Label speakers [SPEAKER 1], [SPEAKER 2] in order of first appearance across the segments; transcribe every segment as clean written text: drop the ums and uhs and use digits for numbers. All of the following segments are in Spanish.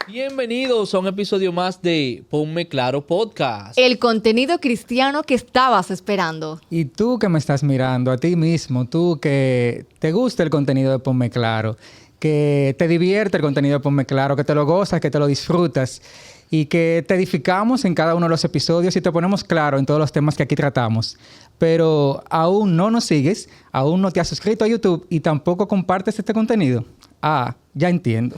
[SPEAKER 1] Bienvenidos a un episodio más de Ponme Claro Podcast.
[SPEAKER 2] El contenido cristiano que estabas esperando.
[SPEAKER 3] Y tú que me estás mirando, a ti mismo, tú que te gusta el contenido de Ponme Claro, que te divierte el contenido de Ponme Claro, que te lo gozas, que te lo disfrutas y que te edificamos en cada uno de los episodios y te ponemos claro en todos los temas que aquí tratamos. Pero aún no nos sigues, aún no te has suscrito a YouTube y tampoco compartes este contenido. Ah, ya entiendo.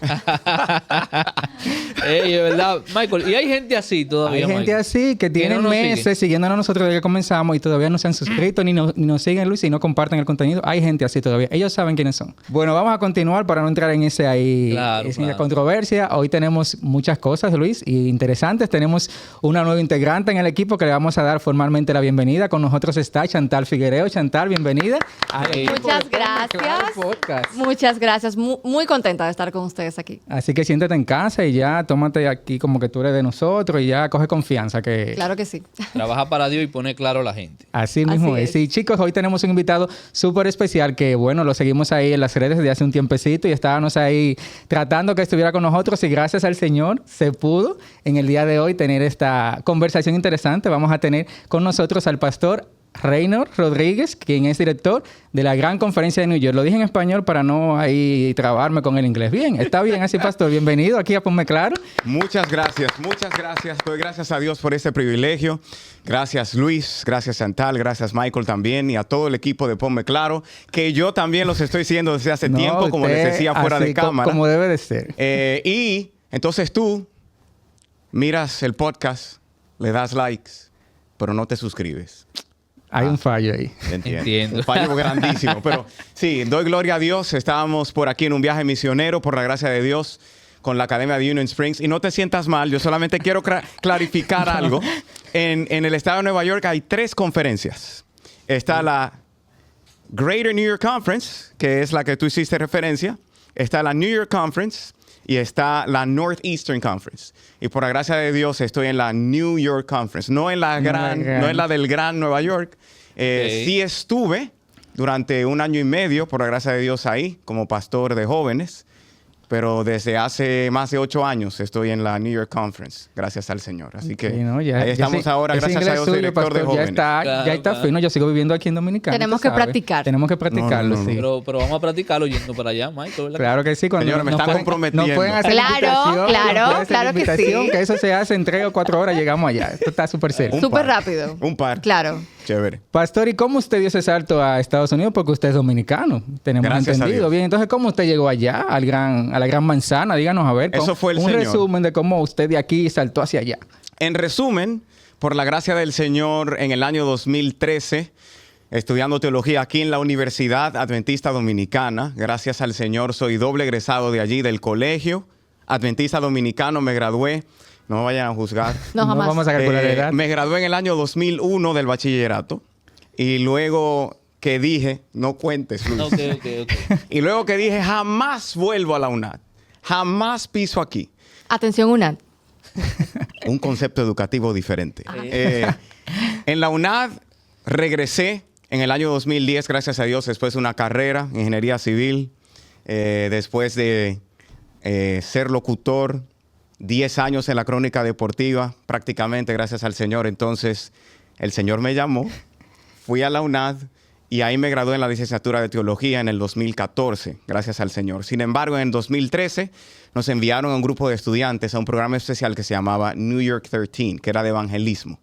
[SPEAKER 1] Ey, es verdad, Michael. Y hay gente así todavía,
[SPEAKER 3] Hay gente así que tienen
[SPEAKER 1] no
[SPEAKER 3] meses siguiéndonos a nosotros desde que comenzamos y todavía no se han suscrito ni nos siguen, Luis, y no comparten el contenido. Hay gente así todavía. Ellos saben quiénes son. Bueno, vamos a continuar para no entrar en esa controversia. Hoy tenemos muchas cosas, Luis, y interesantes. Tenemos una nueva integrante en el equipo que le vamos a dar formalmente la bienvenida. Con nosotros está Chantal Figuereo. Chantal, bienvenida.
[SPEAKER 2] Muchas gracias. Muchas gracias. Muy contenta de estar con ustedes aquí.
[SPEAKER 3] Así que siéntate en casa y ya tómate aquí como que tú eres de nosotros y ya coge confianza.
[SPEAKER 2] Claro que sí.
[SPEAKER 1] Trabaja para Dios y pone claro a la gente.
[SPEAKER 3] Así mismo es. Y chicos, hoy tenemos un invitado súper especial que, bueno, lo seguimos ahí en las redes desde hace un tiempecito y estábamos ahí tratando que estuviera con nosotros y gracias al Señor se pudo en el día de hoy tener esta conversación interesante. Vamos a tener con nosotros al pastor Reynor Rodríguez, quien es director de la Gran Conferencia de New York. Lo dije en español para no ahí trabarme con el inglés. Bien, está bien así, pastor. Bienvenido aquí a Ponme Claro.
[SPEAKER 4] Muchas gracias, muchas gracias. Doy gracias a Dios por este privilegio. Gracias, Luis. Gracias, Chantal. Gracias, Michael, también. Y a todo el equipo de Ponme Claro, que yo también los estoy siguiendo desde hace tiempo, como les decía, fuera de cámara.
[SPEAKER 3] Como debe de ser.
[SPEAKER 4] Y entonces tú miras el podcast, le das likes, pero no te suscribes.
[SPEAKER 3] Hay un fallo ahí.
[SPEAKER 1] Entiendo.
[SPEAKER 4] Un fallo grandísimo. Pero sí, doy gloria a Dios. Estábamos por aquí en un viaje misionero, por la gracia de Dios, con la Academia de Union Springs. Y no te sientas mal, yo solamente quiero clarificar algo. En el estado de Nueva York hay 3 conferencias. Está la Greater New York Conference, que es la que tú hiciste referencia. Está la New York Conference y está la Northeastern Conference. Y por la gracia de Dios estoy en la New York Conference, no en la no en la del Gran Nueva York. Sí estuve durante 1 año y medio, por la gracia de Dios, ahí como pastor de jóvenes. Pero desde hace más de 8 años estoy en la New York Conference, gracias al Señor. Así que ahí estamos ahora, gracias a Dios, director de jóvenes.
[SPEAKER 3] Ya está fino. Yo sigo viviendo aquí en Dominicana.
[SPEAKER 2] Tenemos que practicar.
[SPEAKER 3] Tenemos que practicarlo,
[SPEAKER 4] No.
[SPEAKER 3] sí.
[SPEAKER 1] Pero vamos a practicarlo yendo para allá, Michael, ¿verdad?
[SPEAKER 3] Claro que sí.
[SPEAKER 4] Señores, me están comprometiendo.
[SPEAKER 3] No pueden hacer
[SPEAKER 2] Claro que sí.
[SPEAKER 3] Que eso se hace en 3 o 4 horas, llegamos allá. Esto está súper serio.
[SPEAKER 2] Súper rápido.
[SPEAKER 4] Un par.
[SPEAKER 2] Claro.
[SPEAKER 4] Chévere.
[SPEAKER 3] Pastor, ¿y cómo usted dio ese salto a Estados Unidos? Porque usted es dominicano. Tenemos
[SPEAKER 4] Gracias
[SPEAKER 3] entendido. Bien, entonces, ¿cómo usted llegó allá, a la Gran Manzana? Díganos, a ver.
[SPEAKER 4] Eso fue el
[SPEAKER 3] un
[SPEAKER 4] Señor.
[SPEAKER 3] resumen de cómo usted de aquí saltó hacia allá.
[SPEAKER 4] En resumen, por la gracia del Señor, en el año 2013, estudiando teología aquí en la Universidad Adventista Dominicana, gracias al Señor, soy doble egresado de allí, del colegio Adventista Dominicano, me gradué. No me vayan a juzgar.
[SPEAKER 2] No, jamás.
[SPEAKER 3] Vamos a calcular la edad.
[SPEAKER 4] Me gradué en el año 2001 del bachillerato y luego que dije, no cuentes, Luis.
[SPEAKER 1] Ok.
[SPEAKER 4] Y luego que dije, jamás vuelvo a la UNAD. Jamás piso aquí.
[SPEAKER 2] Atención, UNAD.
[SPEAKER 4] Un concepto educativo diferente. En la UNAD regresé en el año 2010, gracias a Dios, después de una carrera en ingeniería civil, después de ser locutor, 10 años en la crónica deportiva, prácticamente gracias al Señor. Entonces, el Señor me llamó, fui a la UNAD y ahí me gradué en la licenciatura de teología en el 2014, gracias al Señor. Sin embargo, en 2013 nos enviaron a un grupo de estudiantes a un programa especial que se llamaba New York 13, que era de evangelismo.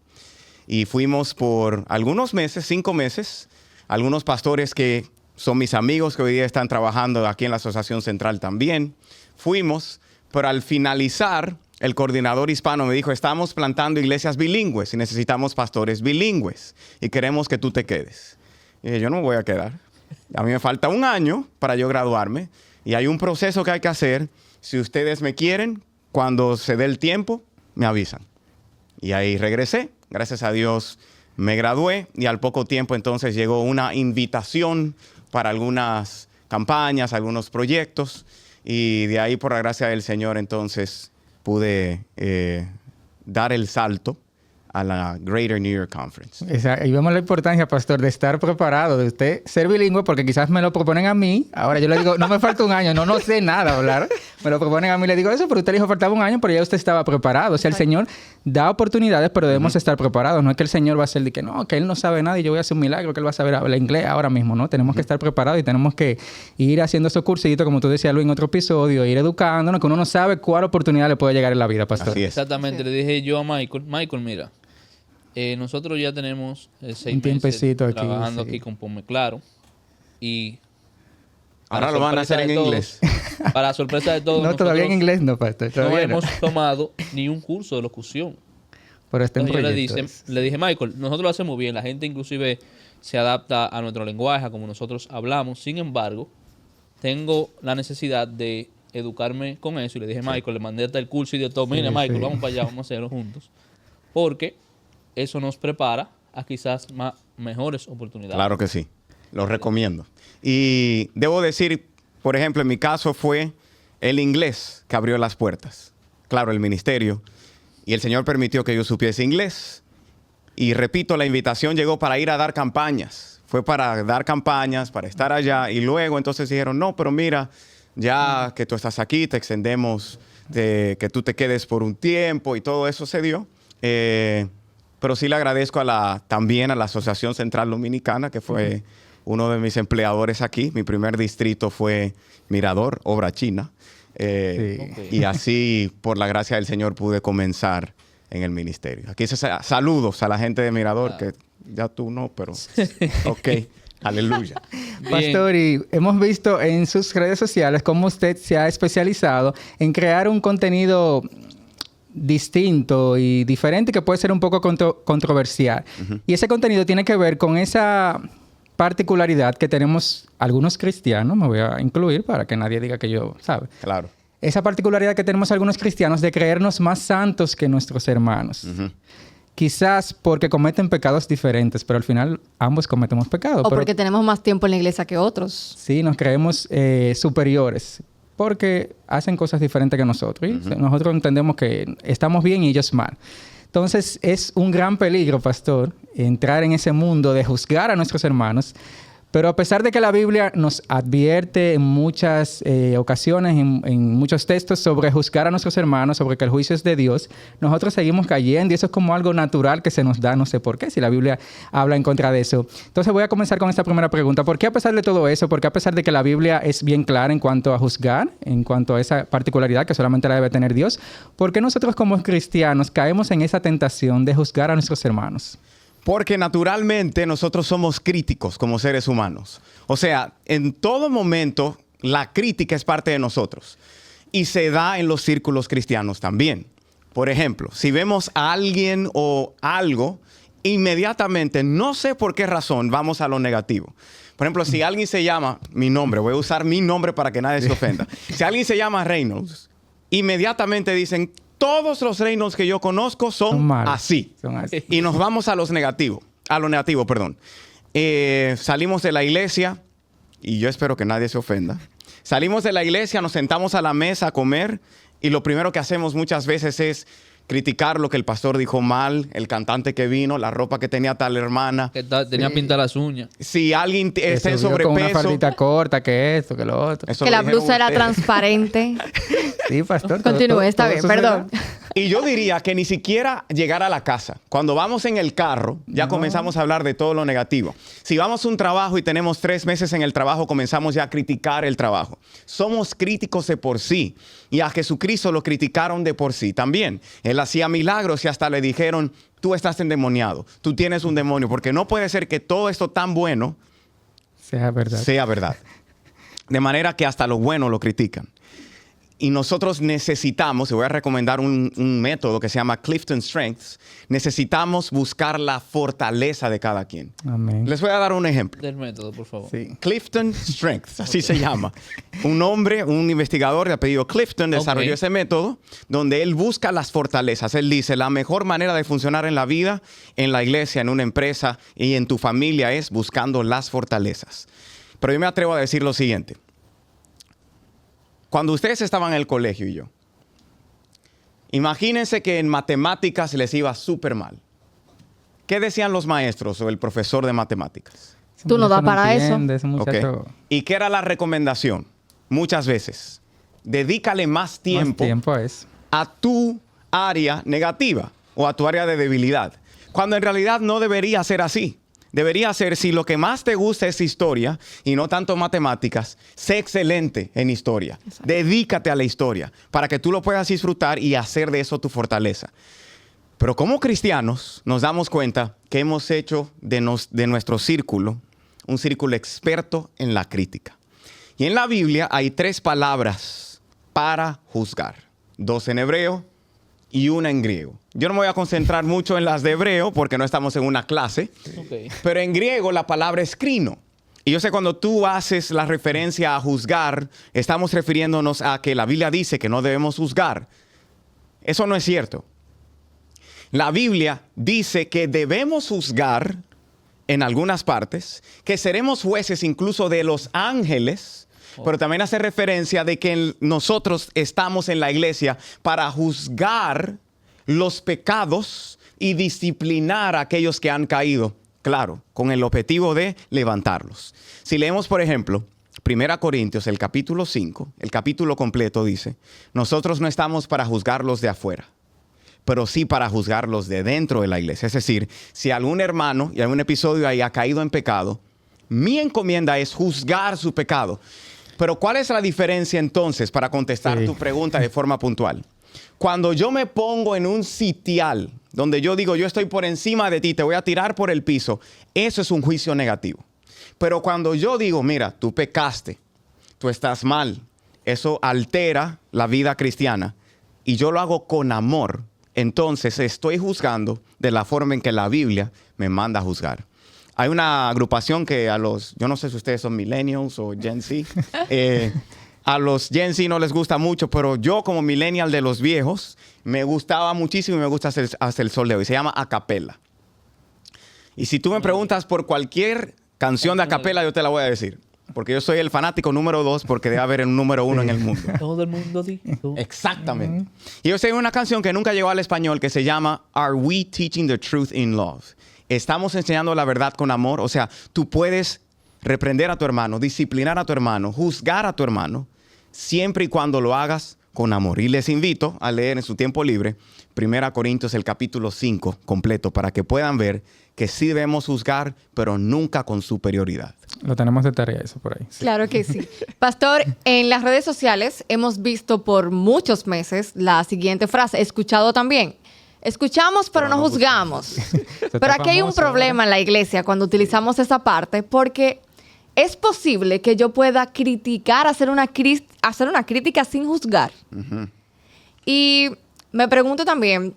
[SPEAKER 4] Y fuimos por algunos meses, 5 meses, algunos pastores que son mis amigos que hoy día están trabajando aquí en la Asociación Central también. Fuimos, pero al finalizar, el coordinador hispano me dijo, estamos plantando iglesias bilingües y necesitamos pastores bilingües y queremos que tú te quedes. Y dije, yo no me voy a quedar. A mí me falta 1 año para yo graduarme y hay un proceso que hay que hacer. Si ustedes me quieren, cuando se dé el tiempo, me avisan. Y ahí regresé. Gracias a Dios me gradué y al poco tiempo entonces llegó una invitación para algunas campañas, algunos proyectos. Y de ahí, por la gracia del Señor, entonces pude dar el salto a la Greater New York Conference.
[SPEAKER 3] Y vemos la importancia, pastor, de estar preparado, de usted ser bilingüe, porque quizás me lo proponen a mí. Ahora yo le digo, no me falta un año, no sé nada hablar. Me lo proponen a mí, le digo eso, pero usted le dijo faltaba un año, pero ya usted estaba preparado. O sea, el Señor da oportunidades, pero debemos estar preparados. No es que el Señor va a ser de que no, que Él no sabe nada y yo voy a hacer un milagro, que Él va a saber hablar inglés ahora mismo, ¿no? Tenemos que estar preparados y tenemos que ir haciendo esos cursitos, como tú decías, Luis, en otro episodio, ir educándonos, que uno no sabe cuál oportunidad le puede llegar en la vida, pastor.
[SPEAKER 4] Así es.
[SPEAKER 1] Exactamente.
[SPEAKER 2] Sí.
[SPEAKER 1] Le dije yo a Michael, mira, nosotros ya tenemos 6
[SPEAKER 3] Un
[SPEAKER 1] meses
[SPEAKER 3] tiempecito aquí,
[SPEAKER 1] trabajando
[SPEAKER 3] sí.
[SPEAKER 1] aquí con Ponme Claro. Y
[SPEAKER 4] Ahora
[SPEAKER 1] para
[SPEAKER 4] lo van a
[SPEAKER 1] sorpresa
[SPEAKER 4] hacer en
[SPEAKER 1] de todos-
[SPEAKER 4] inglés.
[SPEAKER 1] Para sorpresa de todos,
[SPEAKER 3] No, todavía en
[SPEAKER 1] nosotros
[SPEAKER 3] inglés no, pastor.
[SPEAKER 1] no
[SPEAKER 3] Todavía no.
[SPEAKER 1] hemos tomado ni un curso de locución.
[SPEAKER 3] Pero está en
[SPEAKER 1] Entonces
[SPEAKER 3] proyecto.
[SPEAKER 1] le dije, Michael, nosotros lo hacemos bien. La gente inclusive se adapta a nuestro lenguaje, a como nosotros hablamos. Sin embargo, tengo la necesidad de educarme con eso. Y le dije, Michael, le mandé hasta el curso y de todo. Mira,
[SPEAKER 3] Sí,
[SPEAKER 1] Michael,
[SPEAKER 3] sí.
[SPEAKER 1] vamos para allá, vamos a hacerlo juntos. Porque eso nos prepara a quizás mejores oportunidades.
[SPEAKER 4] Claro que sí. Lo recomiendo. Y debo decir, por ejemplo, en mi caso fue el inglés que abrió las puertas. Claro, el ministerio. Y el Señor permitió que yo supiese inglés. Y repito, la invitación llegó para ir a dar campañas. Fue para dar campañas, para estar allá. Y luego entonces dijeron, no, pero mira, ya que tú estás aquí, te extendemos de que tú te quedes por un tiempo y todo eso se dio. Pero sí le agradezco también a la Asociación Central Dominicana, que fue uno de mis empleadores aquí. Mi primer distrito fue Mirador, Obra China. Y así, por la gracia del Señor, pude comenzar en el ministerio. Aquí saludos a la gente de Mirador, que ya tú no, pero ok, aleluya.
[SPEAKER 1] Bien.
[SPEAKER 3] Pastor, y hemos visto en sus redes sociales cómo usted se ha especializado en crear un contenido distinto y diferente que puede ser un poco controversial. Y ese contenido tiene que ver con esa particularidad que tenemos algunos cristianos, me voy a incluir para que nadie diga que yo, ¿sabe?
[SPEAKER 4] Claro.
[SPEAKER 3] Esa particularidad que tenemos algunos cristianos de creernos más santos que nuestros hermanos. Quizás porque cometen pecados diferentes, pero al final ambos cometemos pecados.
[SPEAKER 2] O
[SPEAKER 3] Pero
[SPEAKER 2] porque tenemos más tiempo en la iglesia que otros.
[SPEAKER 3] sí, nos creemos superiores porque hacen cosas diferentes que nosotros. Y nosotros entendemos que estamos bien y ellos mal. Entonces, es un gran peligro, pastor, entrar en ese mundo de juzgar a nuestros hermanos. Pero a pesar de que la Biblia nos advierte en muchas ocasiones, en muchos textos, sobre juzgar a nuestros hermanos, sobre que el juicio es de Dios, nosotros seguimos cayendo y eso es como algo natural que se nos da, no sé por qué, si la Biblia habla en contra de eso. Entonces voy a comenzar con esta primera pregunta. ¿Por qué a pesar de todo eso, por qué a pesar de que la Biblia es bien clara en cuanto a juzgar, en cuanto a esa particularidad que solamente la debe tener Dios, por qué nosotros como cristianos caemos en esa tentación de juzgar a nuestros hermanos?
[SPEAKER 4] Porque naturalmente nosotros somos críticos como seres humanos. O sea, en todo momento la crítica es parte de nosotros. Y se da en los círculos cristianos también. Por ejemplo, si vemos a alguien o algo, inmediatamente, no sé por qué razón, vamos a lo negativo. Por ejemplo, si alguien se llama, mi nombre, voy a usar mi nombre para que nadie se ofenda. Si alguien se llama Reynolds, inmediatamente dicen, todos los Reynolds que yo conozco son
[SPEAKER 3] malos.
[SPEAKER 4] así.
[SPEAKER 3] Son así.
[SPEAKER 4] Y nos vamos a lo negativo, perdón. Salimos de la iglesia, y yo espero que nadie se ofenda. Salimos de la iglesia, nos sentamos a la mesa a comer, y lo primero que hacemos muchas veces es criticar lo que el pastor dijo mal, el cantante que vino, la ropa que tenía tal hermana.
[SPEAKER 1] Que tenía pintar las uñas.
[SPEAKER 4] Si alguien
[SPEAKER 3] Que
[SPEAKER 4] está en
[SPEAKER 3] subió con una
[SPEAKER 4] sobrepeso.
[SPEAKER 3] faldita corta, que esto, que lo otro.
[SPEAKER 4] eso
[SPEAKER 2] Que
[SPEAKER 4] lo
[SPEAKER 2] la
[SPEAKER 4] dijeron
[SPEAKER 2] blusa era
[SPEAKER 4] ustedes.
[SPEAKER 2] transparente.
[SPEAKER 3] Sí, pastor.
[SPEAKER 2] Continúe, está bien, perdón.
[SPEAKER 4] Y yo diría que ni siquiera llegar a la casa. Cuando vamos en el carro, ya comenzamos a hablar de todo lo negativo. Si vamos a un trabajo y tenemos 3 meses en el trabajo, comenzamos ya a criticar el trabajo. Somos críticos de por sí. Y a Jesucristo lo criticaron de por sí también. Él hacía milagros y hasta le dijeron, tú estás endemoniado, tú tienes un demonio, porque no puede ser que todo esto tan bueno
[SPEAKER 3] Sea verdad.
[SPEAKER 4] sea verdad. De manera que hasta lo bueno lo critican. Y nosotros necesitamos, y voy a recomendar un método que se llama Clifton Strengths, necesitamos buscar la fortaleza de cada quien.
[SPEAKER 3] Amén.
[SPEAKER 4] Les voy a dar un ejemplo.
[SPEAKER 1] Del método, por favor.
[SPEAKER 3] Sí.
[SPEAKER 4] Clifton Strengths, así se llama. Un hombre, un investigador de apellido Clifton desarrolló
[SPEAKER 1] Ok.
[SPEAKER 4] ese método donde él busca las fortalezas. Él dice, la mejor manera de funcionar en la vida, en la iglesia, en una empresa y en tu familia es buscando las fortalezas. Pero yo me atrevo a decir lo siguiente. Cuando ustedes estaban en el colegio y yo, imagínense que en matemáticas les iba súper mal. ¿qué decían los maestros o el profesor de matemáticas?
[SPEAKER 2] Tú no das para
[SPEAKER 3] entiende,
[SPEAKER 2] eso.
[SPEAKER 3] Ese muchacho...
[SPEAKER 4] Ok. ¿Y qué era la recomendación? Muchas veces, dedícale más tiempo,
[SPEAKER 3] es.
[SPEAKER 4] a tu área negativa o a tu área de debilidad. Cuando en realidad no debería ser así. Debería ser, si lo que más te gusta es historia y no tanto matemáticas, sé excelente en historia.
[SPEAKER 2] Exacto.
[SPEAKER 4] Dedícate a la historia para que tú lo puedas disfrutar y hacer de eso tu fortaleza. Pero como cristianos nos damos cuenta que hemos hecho de nuestro círculo un círculo experto en la crítica. Y en la Biblia hay 3 palabras para juzgar. 2 en hebreo y 1 en griego. Yo no me voy a concentrar mucho en las de hebreo porque no estamos en una clase.
[SPEAKER 1] Ok.
[SPEAKER 4] Pero en griego la palabra es crino. Y yo sé cuando tú haces la referencia a juzgar, estamos refiriéndonos a que la Biblia dice que no debemos juzgar. Eso no es cierto. La Biblia dice que debemos juzgar en algunas partes, que seremos jueces incluso de los ángeles, pero también hace referencia de que nosotros estamos en la iglesia para juzgar los pecados y disciplinar a aquellos que han caído, claro, con el objetivo de levantarlos. Si leemos, por ejemplo, 1 Corintios, el capítulo 5, el capítulo completo dice, nosotros no estamos para juzgar los de afuera, pero sí para juzgarlos de dentro de la iglesia. Es decir, si algún hermano y algún episodio ahí ha caído en pecado, mi encomienda es juzgar su pecado. Pero ¿cuál es la diferencia entonces para contestar tu pregunta de forma puntual? Cuando yo me pongo en un sitial, donde yo digo, yo estoy por encima de ti, te voy a tirar por el piso, eso es un juicio negativo. Pero cuando yo digo, mira, tú pecaste, tú estás mal, eso altera la vida cristiana, y yo lo hago con amor, entonces estoy juzgando de la forma en que la Biblia me manda a juzgar. Hay una agrupación que yo no sé si ustedes son millennials o Gen Z, a los Gen Z no les gusta mucho, pero yo como millennial de los viejos, me gustaba muchísimo y me gusta hasta el sol de hoy. Se llama a capella. Y si tú me preguntas por cualquier canción de a capella, yo te la voy a decir. Porque yo soy el fanático número 2 porque debe haber un número 1 en el mundo.
[SPEAKER 1] Todo el mundo dijo.
[SPEAKER 4] Exactamente. Y yo sé una canción que nunca llegó al español que se llama Are We Teaching the Truth in Love? Estamos enseñando la verdad con amor. O sea, tú puedes reprender a tu hermano, disciplinar a tu hermano, juzgar a tu hermano, siempre y cuando lo hagas con amor. Y les invito a leer en su tiempo libre 1 Corintios el capítulo 5 completo para que puedan ver que sí debemos juzgar, pero nunca con superioridad.
[SPEAKER 3] Lo tenemos de tarea eso por ahí. Sí.
[SPEAKER 2] Claro que sí. Pastor, en las redes sociales hemos visto por muchos meses la siguiente frase, escuchado también. Escuchamos, pero no juzgamos. Pero aquí hay un problema en la iglesia cuando utilizamos esa parte, porque es posible que yo pueda criticar, hacer una crítica sin juzgar.
[SPEAKER 4] Uh-huh.
[SPEAKER 2] Y me pregunto también,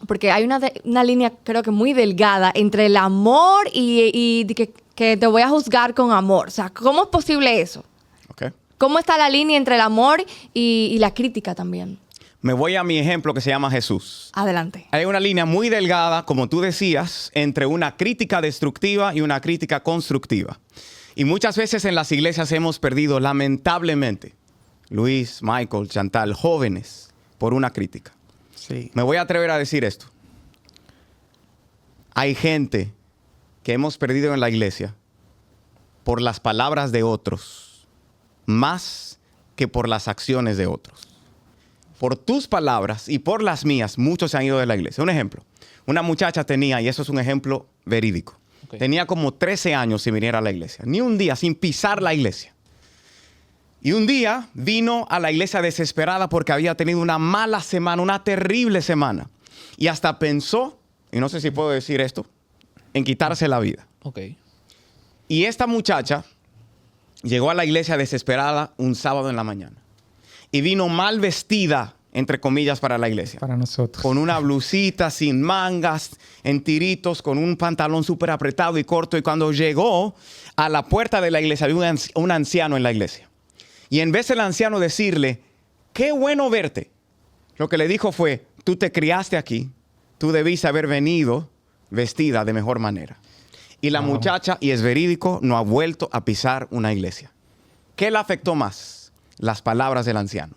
[SPEAKER 2] porque hay una línea creo que muy delgada entre el amor y que te voy a juzgar con amor. O sea, ¿cómo es posible eso?
[SPEAKER 4] Okay.
[SPEAKER 2] ¿Cómo está la línea entre el amor y la crítica también?
[SPEAKER 4] Me voy a mi ejemplo que se llama Jesús.
[SPEAKER 2] Adelante.
[SPEAKER 4] Hay una línea muy delgada, como tú decías, entre una crítica destructiva y una crítica constructiva. Y muchas veces en las iglesias hemos perdido, lamentablemente, Luis, Michael, Chantal, jóvenes, por una crítica.
[SPEAKER 3] Sí.
[SPEAKER 4] Me voy a atrever a decir esto. Hay gente que hemos perdido en la iglesia por las palabras de otros, más que por las acciones de otros. Por tus palabras y por las mías, muchos se han ido de la iglesia. Un ejemplo, una muchacha tenía, y eso es un ejemplo verídico, tenía como 13 años sin venir a la iglesia. Ni un día, sin pisar la iglesia. Y un día vino a la iglesia desesperada porque había tenido una mala semana, una terrible semana. Y hasta pensó, y no sé si puedo decir esto, en quitarse la vida.
[SPEAKER 1] Ok.
[SPEAKER 4] Y esta muchacha llegó a la iglesia desesperada un sábado en la mañana. Y vino mal vestida, entre comillas, para la iglesia.
[SPEAKER 3] Para nosotros.
[SPEAKER 4] Con una blusita sin mangas, en tiritos, con un pantalón súper apretado y corto. Y cuando llegó a la puerta de la iglesia, había un anciano en la iglesia. Y en vez del anciano decirle, qué bueno verte, lo que le dijo fue, tú te criaste aquí, tú debiste haber venido vestida de mejor manera. Y la muchacha, y es verídico, no ha vuelto a pisar una iglesia. ¿Qué le afectó más? Las palabras del anciano.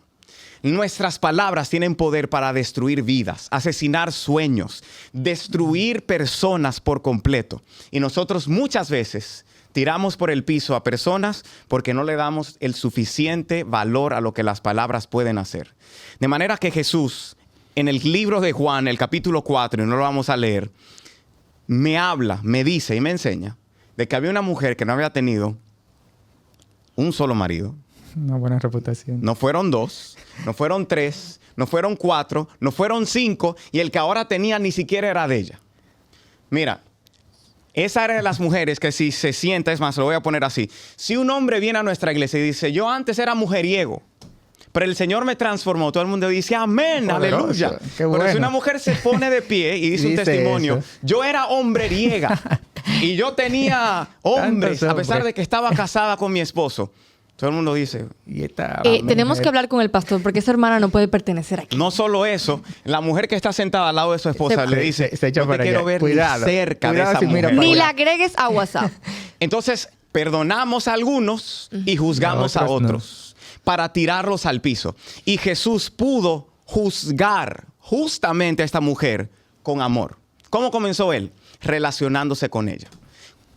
[SPEAKER 4] Nuestras palabras tienen poder para destruir vidas, asesinar sueños, destruir personas por completo. Y nosotros muchas veces tiramos por el piso a personas porque no le damos el suficiente valor a lo que las palabras pueden hacer. De manera que Jesús, en el libro de Juan, el capítulo 4, y no lo vamos a leer, me habla, me dice y me enseña de que había una mujer que no había tenido un solo marido.
[SPEAKER 3] Una buena reputación.
[SPEAKER 4] No fueron 2, no fueron 3, no fueron 4, no fueron 5, y el que ahora tenía ni siquiera era de ella. Mira, esa era de las mujeres que si se sienta, es más, lo voy a poner así. Si un hombre viene a nuestra iglesia y dice, yo antes era mujeriego, pero el Señor me transformó, todo el mundo dice, amén,
[SPEAKER 3] Poderoso.
[SPEAKER 4] aleluya.
[SPEAKER 3] Qué bueno.
[SPEAKER 4] Pero si una mujer se pone de pie y dice un testimonio,
[SPEAKER 3] eso.
[SPEAKER 4] yo era hombreriega y yo tenía hombres,
[SPEAKER 3] Tantos
[SPEAKER 4] a pesar
[SPEAKER 3] hombres.
[SPEAKER 4] de que estaba casada con mi esposo. Todo el mundo dice,
[SPEAKER 3] Y esta
[SPEAKER 2] Tenemos
[SPEAKER 3] mujer-
[SPEAKER 2] que hablar con el pastor porque esa hermana no puede pertenecer aquí.
[SPEAKER 4] no solo eso, la mujer que está sentada al lado de su esposa le dice,
[SPEAKER 3] se echa
[SPEAKER 4] no te
[SPEAKER 3] para
[SPEAKER 4] quiero
[SPEAKER 3] allá.
[SPEAKER 4] ver
[SPEAKER 3] Cuidado,
[SPEAKER 4] ni cerca
[SPEAKER 3] cuidado
[SPEAKER 4] de esa
[SPEAKER 3] si mira
[SPEAKER 4] mujer.
[SPEAKER 3] para
[SPEAKER 2] Ni
[SPEAKER 3] allá.
[SPEAKER 2] la agregues a WhatsApp.
[SPEAKER 4] Entonces, perdonamos a algunos y juzgamos a
[SPEAKER 3] Otros no.
[SPEAKER 4] otros para tirarlos al piso. Y Jesús pudo juzgar justamente a esta mujer con amor. ¿Cómo comenzó él? Relacionándose con ella.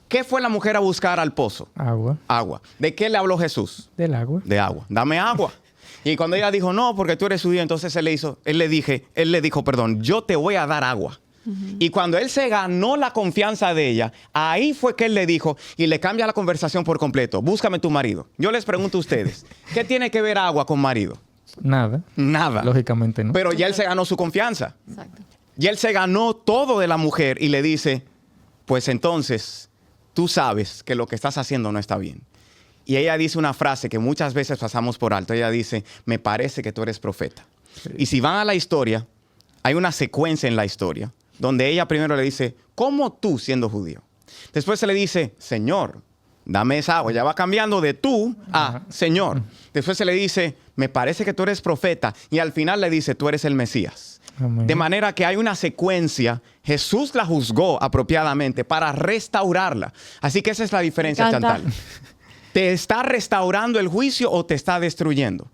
[SPEAKER 4] ¿Qué fue la mujer a buscar al pozo?
[SPEAKER 3] Agua.
[SPEAKER 4] Agua. ¿De qué le habló Jesús?
[SPEAKER 3] Del agua.
[SPEAKER 4] De agua. Dame agua. Y cuando ella dijo, no, porque tú eres judío, entonces él le dijo, perdón, yo te voy a dar agua. Y cuando él se ganó la confianza de ella, ahí fue que él le dijo y le cambia la conversación por completo. Búscame tu marido. Yo les pregunto a ustedes, ¿qué tiene que ver agua con marido?
[SPEAKER 3] Nada.
[SPEAKER 4] Nada.
[SPEAKER 3] Lógicamente no.
[SPEAKER 4] Pero ya él se ganó su confianza.
[SPEAKER 2] Exacto.
[SPEAKER 4] Y él se ganó todo de la mujer y le dice, pues entonces tú sabes que lo que estás haciendo no está bien. Y ella dice una frase que muchas veces pasamos por alto. Ella dice, me parece que tú eres profeta.
[SPEAKER 3] Sí.
[SPEAKER 4] Y si van a la historia, hay una secuencia en la historia donde ella primero le dice, ¿cómo tú siendo judío? Después se le dice, Señor, dame esa agua. Ya va cambiando de tú a Señor. Después se le dice, me parece que tú eres profeta. Y al final le dice, tú eres el Mesías.
[SPEAKER 3] Amén.
[SPEAKER 4] De manera que hay una secuencia. Jesús la juzgó apropiadamente para restaurarla. Así que esa es la diferencia,
[SPEAKER 2] Me encanta.
[SPEAKER 4] Chantal. ¿Te está restaurando el juicio o te está destruyendo?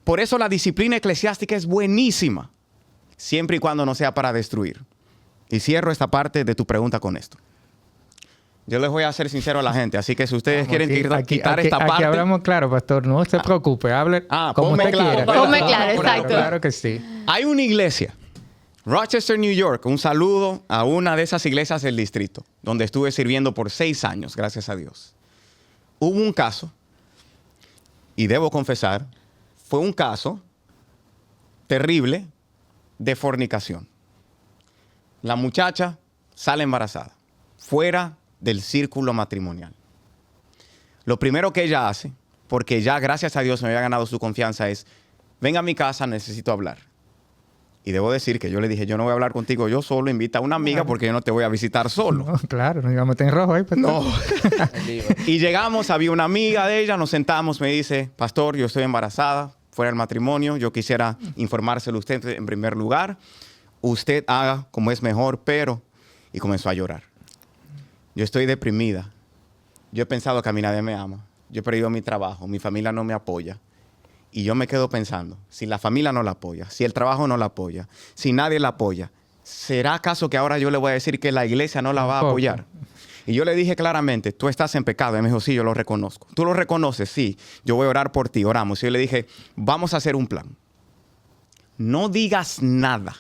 [SPEAKER 4] Por eso la disciplina eclesiástica es buenísima, siempre y cuando no sea para destruir. Y cierro esta parte de tu pregunta con esto. Yo les voy a ser sincero a la gente, así que si ustedes quieren quitar esta parte...
[SPEAKER 3] Aquí hablamos claro, pastor. No se preocupe. Hable como
[SPEAKER 4] ponme
[SPEAKER 3] usted
[SPEAKER 4] claro,
[SPEAKER 3] quiera.
[SPEAKER 2] Ponme claro, exacto.
[SPEAKER 3] Claro que sí.
[SPEAKER 4] Hay una iglesia, Rochester, New York. Un saludo a una de esas iglesias del distrito, donde estuve sirviendo por 6 años, gracias a Dios. Hubo un caso, y debo confesar, fue un caso terrible de fornicación. La muchacha sale embarazada, fuera del círculo matrimonial. Lo primero que ella hace, porque ya gracias a Dios me había ganado su confianza, es, ven a mi casa, necesito hablar. Y debo decir que yo le dije, yo no voy a hablar contigo yo solo, invita a una amiga porque yo no te voy a visitar solo.
[SPEAKER 3] No, claro, no iba a meter en rojo ahí, pastor.
[SPEAKER 4] No.
[SPEAKER 1] El lío.
[SPEAKER 4] Y llegamos, había una amiga de ella, nos sentamos, me dice, pastor, yo estoy embarazada, fuera del matrimonio, yo quisiera informárselo a usted en primer lugar. Usted haga como es mejor, pero... Y comenzó a llorar. Yo estoy deprimida. Yo he pensado que a mí nadie me ama. Yo he perdido mi trabajo, mi familia no me apoya. Y yo me quedo pensando, si la familia no la apoya, si el trabajo no la apoya, si nadie la apoya, ¿será acaso que ahora yo le voy a decir que la iglesia no la va a apoyar? Y yo le dije claramente, tú estás en pecado. Y me dijo, sí, yo lo reconozco. ¿Tú lo reconoces? Sí, yo voy a orar por ti, oramos. Y yo le dije, vamos a hacer un plan. No digas nada.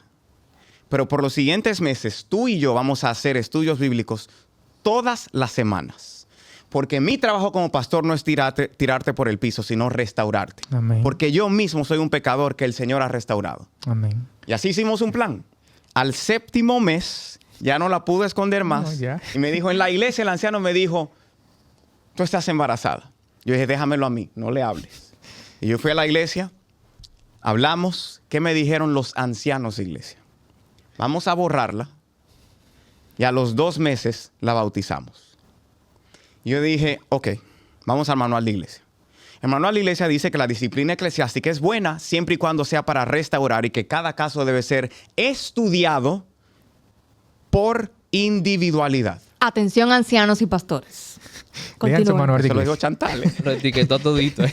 [SPEAKER 4] Pero por los siguientes meses, tú y yo vamos a hacer estudios bíblicos todas las semanas. Porque mi trabajo como pastor no es tirarte por el piso, sino restaurarte.
[SPEAKER 3] Amén.
[SPEAKER 4] Porque yo mismo soy un pecador que el Señor ha restaurado.
[SPEAKER 3] Amén.
[SPEAKER 4] Y así hicimos un plan. Al 7º mes, ya no la pude esconder más.
[SPEAKER 3] No, ya.
[SPEAKER 4] Y me dijo, en la iglesia el anciano me dijo, tú estás embarazada. Yo dije, déjamelo a mí, no le hables. Y yo fui a la iglesia, hablamos. ¿Qué me dijeron los ancianos de iglesia? Vamos a borrarla. Y a los 2 meses la bautizamos. Yo dije, ok, vamos al manual de iglesia. El manual de iglesia dice que la disciplina eclesiástica es buena siempre y cuando sea para restaurar y que cada caso debe ser estudiado por individualidad.
[SPEAKER 2] Atención, ancianos y pastores.
[SPEAKER 3] Léanse
[SPEAKER 2] Continúen.
[SPEAKER 3] Manuel de
[SPEAKER 4] Eso lo
[SPEAKER 3] Iglesia.
[SPEAKER 4] dijo Chantal.
[SPEAKER 1] Lo etiquetó todito.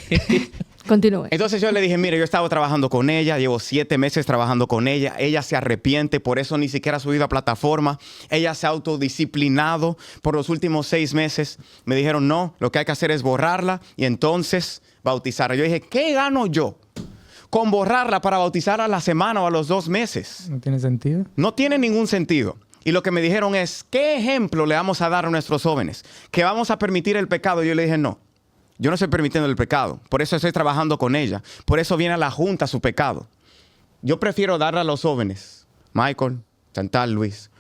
[SPEAKER 2] Continúen.
[SPEAKER 4] Entonces yo le dije, mire, yo he estado trabajando con ella, llevo 7 meses trabajando con ella, ella se arrepiente, por eso ni siquiera ha subido a plataforma, ella se ha autodisciplinado por los últimos 6 meses. Me dijeron, no, lo que hay que hacer es borrarla y entonces bautizarla. Yo dije, ¿qué gano yo con borrarla para bautizarla a la semana o a los 2 meses?
[SPEAKER 3] ¿No tiene sentido?
[SPEAKER 4] No tiene ningún sentido. Y lo que me dijeron es, ¿qué ejemplo le vamos a dar a nuestros jóvenes? ¿Que vamos a permitir el pecado? Yo le dije, no. Yo no estoy permitiendo el pecado. Por eso estoy trabajando con ella. Por eso viene a la junta su pecado. Yo prefiero darle a los jóvenes, Michael, Chantal, Luis,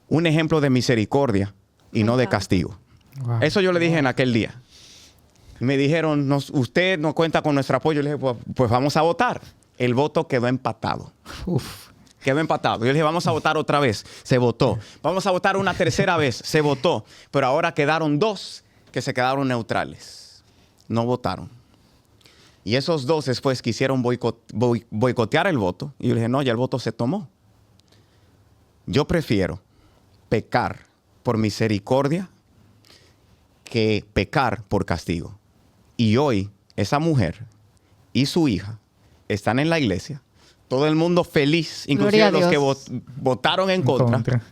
[SPEAKER 4] un ejemplo de misericordia y no de castigo.
[SPEAKER 3] Wow.
[SPEAKER 4] Eso yo le dije en aquel día. Me dijeron, usted no cuenta con nuestro apoyo. Le dije, pues vamos a votar. El voto quedó empatado.
[SPEAKER 3] Uf.
[SPEAKER 4] Quedó empatado. Yo le dije, vamos a votar otra vez. Se votó. Vamos a votar una tercera vez. Se votó. Pero ahora quedaron 2 que se quedaron neutrales. No votaron. Y esos 2 después quisieron boicotear el voto. Y yo le dije, no, ya el voto se tomó. Yo prefiero pecar por misericordia que pecar por castigo. Y hoy esa mujer y su hija están en la iglesia. Todo el mundo feliz,
[SPEAKER 2] Gloria
[SPEAKER 4] inclusive
[SPEAKER 2] a
[SPEAKER 4] los que
[SPEAKER 2] Dios.
[SPEAKER 4] votaron en contra.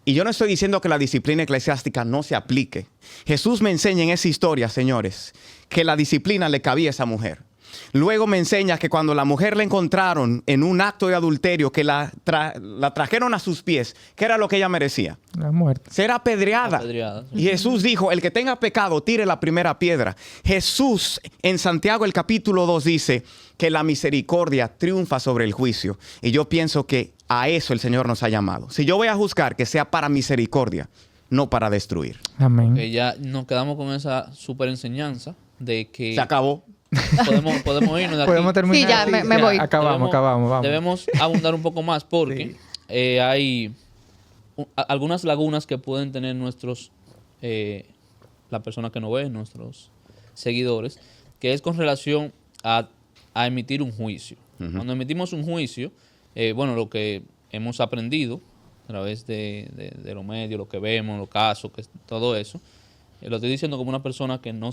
[SPEAKER 4] Y yo no estoy diciendo que la disciplina eclesiástica no se aplique. Jesús me enseña en esa historia, señores, que la disciplina le cabía a esa mujer. Luego me enseña que cuando la mujer la encontraron en un acto de adulterio, que la trajeron a sus pies, ¿qué era lo que ella merecía?
[SPEAKER 3] La muerte.
[SPEAKER 4] Ser apedreada.
[SPEAKER 1] Apedreada, sí.
[SPEAKER 4] Y Jesús dijo, el que tenga pecado, tire la primera piedra. Jesús en Santiago el capítulo 2 dice que la misericordia triunfa sobre el juicio. Y yo pienso que a eso el Señor nos ha llamado. Si yo voy a juzgar, que sea para misericordia, no para destruir.
[SPEAKER 3] Amén.
[SPEAKER 1] Que ya nos quedamos con esa super enseñanza de que
[SPEAKER 4] Se acabó.
[SPEAKER 1] podemos irnos de aquí.
[SPEAKER 3] Podemos terminar.
[SPEAKER 2] Sí, ya, me voy.
[SPEAKER 3] Acabamos, vamos.
[SPEAKER 1] Debemos abundar un poco más porque hay algunas lagunas que pueden tener la persona que nos ve, nuestros seguidores, que es con relación a emitir un juicio. Cuando emitimos un juicio, lo que hemos aprendido a través de los medios, lo que vemos, los casos, todo eso, lo estoy diciendo como una persona que no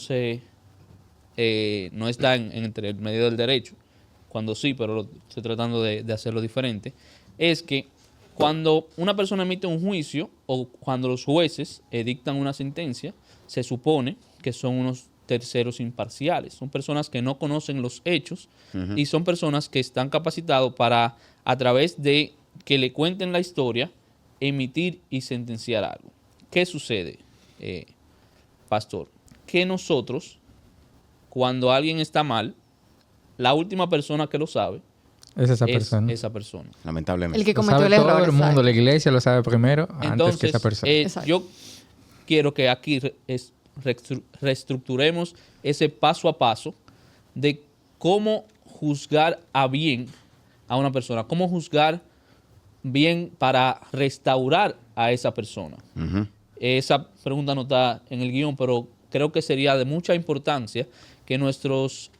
[SPEAKER 1] está entre el medio del derecho, cuando sí, pero estoy tratando de hacerlo diferente, es que cuando una persona emite un juicio o cuando los jueces dictan una sentencia, se supone que son unos terceros imparciales. Son personas que no conocen los hechos y son personas que están capacitados para, a través de que le cuenten la historia, emitir y sentenciar algo. ¿Qué sucede, pastor? Que nosotros, cuando alguien está mal, la última persona que lo sabe
[SPEAKER 3] Es esa
[SPEAKER 1] es
[SPEAKER 3] persona.
[SPEAKER 1] esa persona.
[SPEAKER 4] Lamentablemente.
[SPEAKER 2] El que
[SPEAKER 3] Lo
[SPEAKER 2] cometió
[SPEAKER 3] sabe
[SPEAKER 2] el error.
[SPEAKER 3] todo el mundo,
[SPEAKER 2] exacto.
[SPEAKER 3] la iglesia lo sabe primero antes que
[SPEAKER 1] Entonces,
[SPEAKER 3] esa persona.
[SPEAKER 2] Exacto.
[SPEAKER 1] yo quiero que aquí reestructuremos ese paso a paso de cómo juzgar a bien a una persona, cómo juzgar bien para restaurar a esa persona.
[SPEAKER 4] Ujú.
[SPEAKER 1] Esa pregunta no está en el guión, pero creo que sería de mucha importancia que nuestros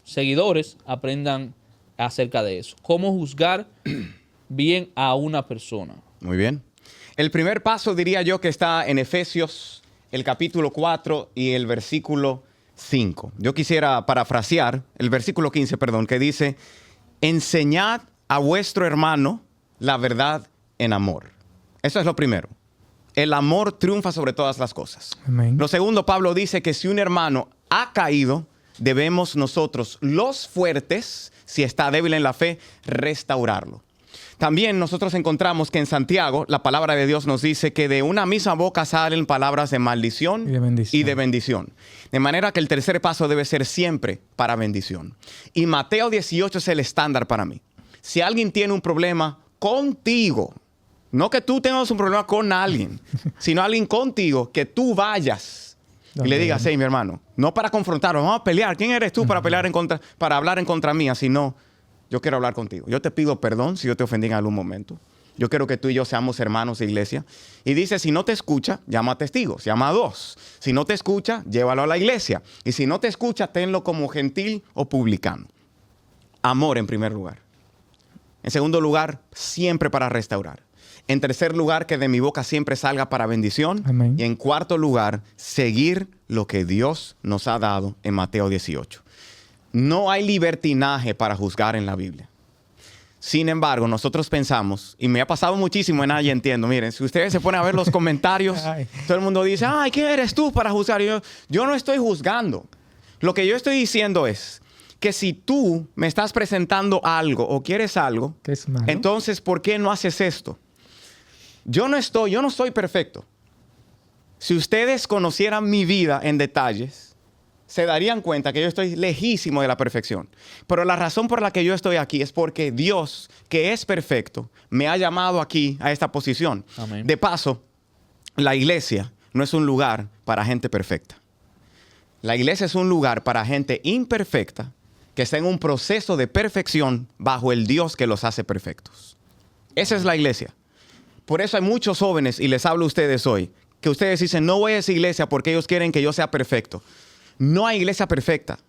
[SPEAKER 1] seguidores aprendan acerca de eso. Cómo juzgar bien a una persona.
[SPEAKER 4] Muy bien. El primer paso diría yo que está en Efesios, el capítulo 4 y el versículo 5. Yo quisiera parafrasear el versículo 15, que dice, enseñad a vuestro hermano la verdad en amor. Eso es lo primero. El amor triunfa sobre todas las cosas.
[SPEAKER 3] Amén.
[SPEAKER 4] Lo segundo, Pablo dice que si un hermano ha caído, debemos nosotros, los fuertes, si está débil en la fe, restaurarlo. También nosotros encontramos que en Santiago la palabra de Dios nos dice que de una misma boca salen palabras de maldición y de bendición. De manera que el tercer paso debe ser siempre para bendición. Y Mateo 18 es el estándar para mí. Si alguien tiene un problema contigo, no que tú tengas un problema con alguien, sino alguien contigo, que tú vayas y le digas, hey, mi hermano, no para confrontarlo, vamos a pelear. ¿Quién eres tú para pelear para hablar en contra mía? Sino, yo quiero hablar contigo. Yo te pido perdón si yo te ofendí en algún momento. Yo quiero que tú y yo seamos hermanos de iglesia. Y dice, si no te escucha, llama a testigos, llama a 2. Si no te escucha, llévalo a la iglesia. Y si no te escucha, tenlo como gentil o publicano. Amor en primer lugar. En segundo lugar, siempre para restaurar. En tercer lugar, que de mi boca siempre salga para bendición.
[SPEAKER 3] Amén.
[SPEAKER 4] Y en cuarto lugar, seguir lo que Dios nos ha dado en Mateo 18. No hay libertinaje para juzgar en la Biblia. Sin embargo, nosotros pensamos, y me ha pasado muchísimo en Ay Entiendo, miren, si ustedes se ponen a ver los comentarios,
[SPEAKER 3] Ay.
[SPEAKER 4] todo el mundo dice, ay, ¿quién eres tú para juzgar? Y yo no estoy juzgando. Lo que yo estoy diciendo es que si tú me estás presentando algo o quieres algo,
[SPEAKER 3] ¿Qué es malo?
[SPEAKER 4] entonces, ¿por qué no haces esto? Yo no soy perfecto. Si ustedes conocieran mi vida en detalles, se darían cuenta que yo estoy lejísimo de la perfección. Pero la razón por la que yo estoy aquí es porque Dios, que es perfecto, me ha llamado aquí a esta posición.
[SPEAKER 1] Amén.
[SPEAKER 4] De paso, la iglesia no es un lugar para gente perfecta. La iglesia es un lugar para gente imperfecta que está en un proceso de perfección bajo el Dios que los hace perfectos. Esa es la iglesia. Por eso hay muchos jóvenes, y les hablo a ustedes hoy, que ustedes dicen, no voy a esa iglesia porque ellos quieren que yo sea perfecto. No hay iglesia perfecta.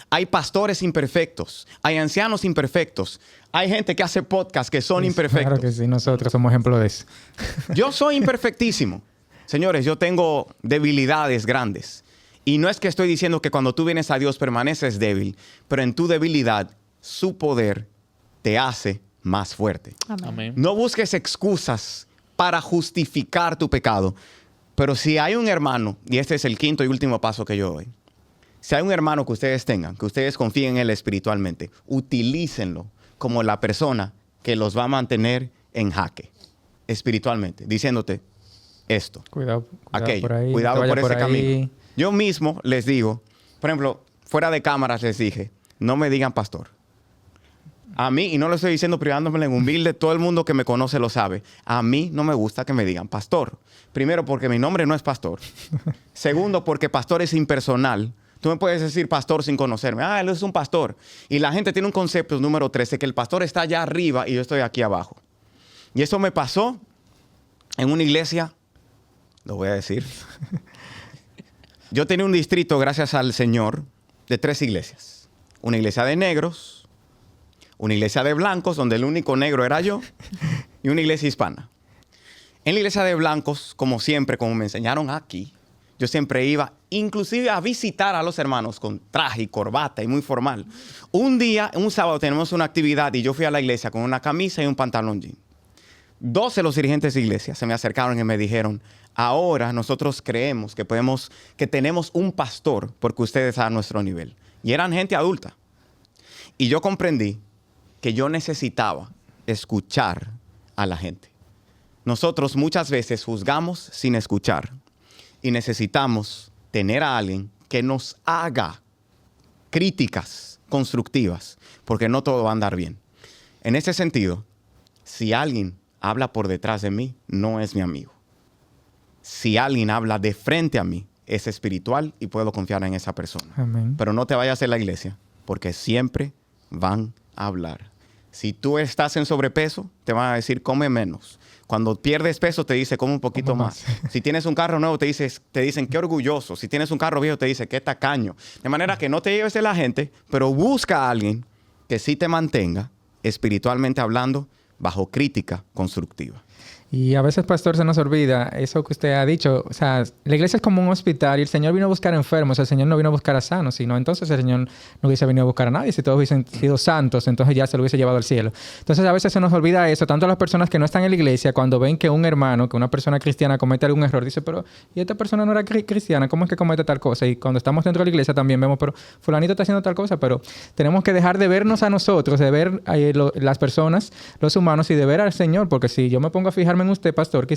[SPEAKER 4] Hay pastores imperfectos. Hay ancianos imperfectos. Hay gente que hace podcasts que son imperfectos.
[SPEAKER 3] Claro que sí, nosotros somos ejemplo de eso.
[SPEAKER 4] Yo soy imperfectísimo. Señores, yo tengo debilidades grandes. Y no es que estoy diciendo que cuando tú vienes a Dios permaneces débil, pero en tu debilidad, su poder te hace más fuerte.
[SPEAKER 2] Amén.
[SPEAKER 1] Amén.
[SPEAKER 4] No busques excusas para justificar tu pecado. Pero si hay un hermano, y este es el quinto y último paso que yo doy, si hay un hermano que ustedes tengan, que ustedes confíen en él espiritualmente, utilícenlo como la persona que los va a mantener en jaque espiritualmente, diciéndote esto,
[SPEAKER 3] Cuidado
[SPEAKER 4] aquello,
[SPEAKER 3] por ahí.
[SPEAKER 4] cuidado
[SPEAKER 3] no te
[SPEAKER 4] por
[SPEAKER 3] vayas
[SPEAKER 4] ese camino. Yo mismo les digo, por ejemplo, fuera de cámaras les dije, no me digan pastor. A mí, y no lo estoy diciendo privándome en humilde, todo el mundo que me conoce lo sabe. A mí no me gusta que me digan pastor. Primero, porque mi nombre no es pastor. Segundo, porque pastor es impersonal. Tú me puedes decir pastor sin conocerme. Ah, él es un pastor. Y la gente tiene un concepto, número 13, que el pastor está allá arriba y yo estoy aquí abajo. Y eso me pasó en una iglesia, lo voy a decir. Yo tenía un distrito, gracias al Señor, de 3 iglesias. Una iglesia de negros, una iglesia de blancos, donde el único negro era yo, y una iglesia hispana. En la iglesia de blancos, como siempre, como me enseñaron aquí, yo siempre iba, inclusive a visitar a los hermanos con traje y corbata y muy formal. Un día, un sábado, tenemos una actividad y yo fui a la iglesia con una camisa y un pantalón jean. 12 de los dirigentes de iglesia se me acercaron y me dijeron, ahora nosotros creemos que tenemos un pastor porque ustedes están a nuestro nivel. Y eran gente adulta. Y yo comprendí que yo necesitaba escuchar a la gente. Nosotros muchas veces juzgamos sin escuchar y necesitamos tener a alguien que nos haga críticas constructivas, porque no todo va a andar bien. En ese sentido, si alguien habla por detrás de mí, no es mi amigo. Si alguien habla de frente a mí, es espiritual y puedo confiar en esa persona.
[SPEAKER 3] Amén.
[SPEAKER 4] Pero no te vayas a la iglesia, porque siempre van a hablar. Si tú estás en sobrepeso, te van a decir, come menos. Cuando pierdes peso, te dice, come un poquito
[SPEAKER 3] Come
[SPEAKER 4] más. Si tienes un carro nuevo, te dicen, qué orgulloso. Si tienes un carro viejo, te dice, qué tacaño. De manera que no te lleves de la gente, pero busca a alguien que sí te mantenga, espiritualmente hablando, bajo crítica constructiva.
[SPEAKER 3] Y a veces, pastor, se nos olvida eso que usted ha dicho. O sea, la iglesia es como un hospital y el Señor vino a buscar enfermos. El Señor no vino a buscar a sanos, sino entonces el Señor no hubiese venido a buscar a nadie. Si todos hubiesen sido santos, entonces ya se lo hubiese llevado al cielo. Entonces, a veces se nos olvida eso. Tanto las personas que no están en la iglesia, cuando ven que un hermano, que una persona cristiana comete algún error, dice, pero ¿y esta persona no era cristiana? ¿Cómo es que comete tal cosa? Y cuando estamos dentro de la iglesia también vemos, pero fulanito está haciendo tal cosa. Pero tenemos que dejar de vernos a nosotros, de ver las personas, los humanos, y de ver al Señor. Porque si yo me pongo a fijarme en usted, pastor,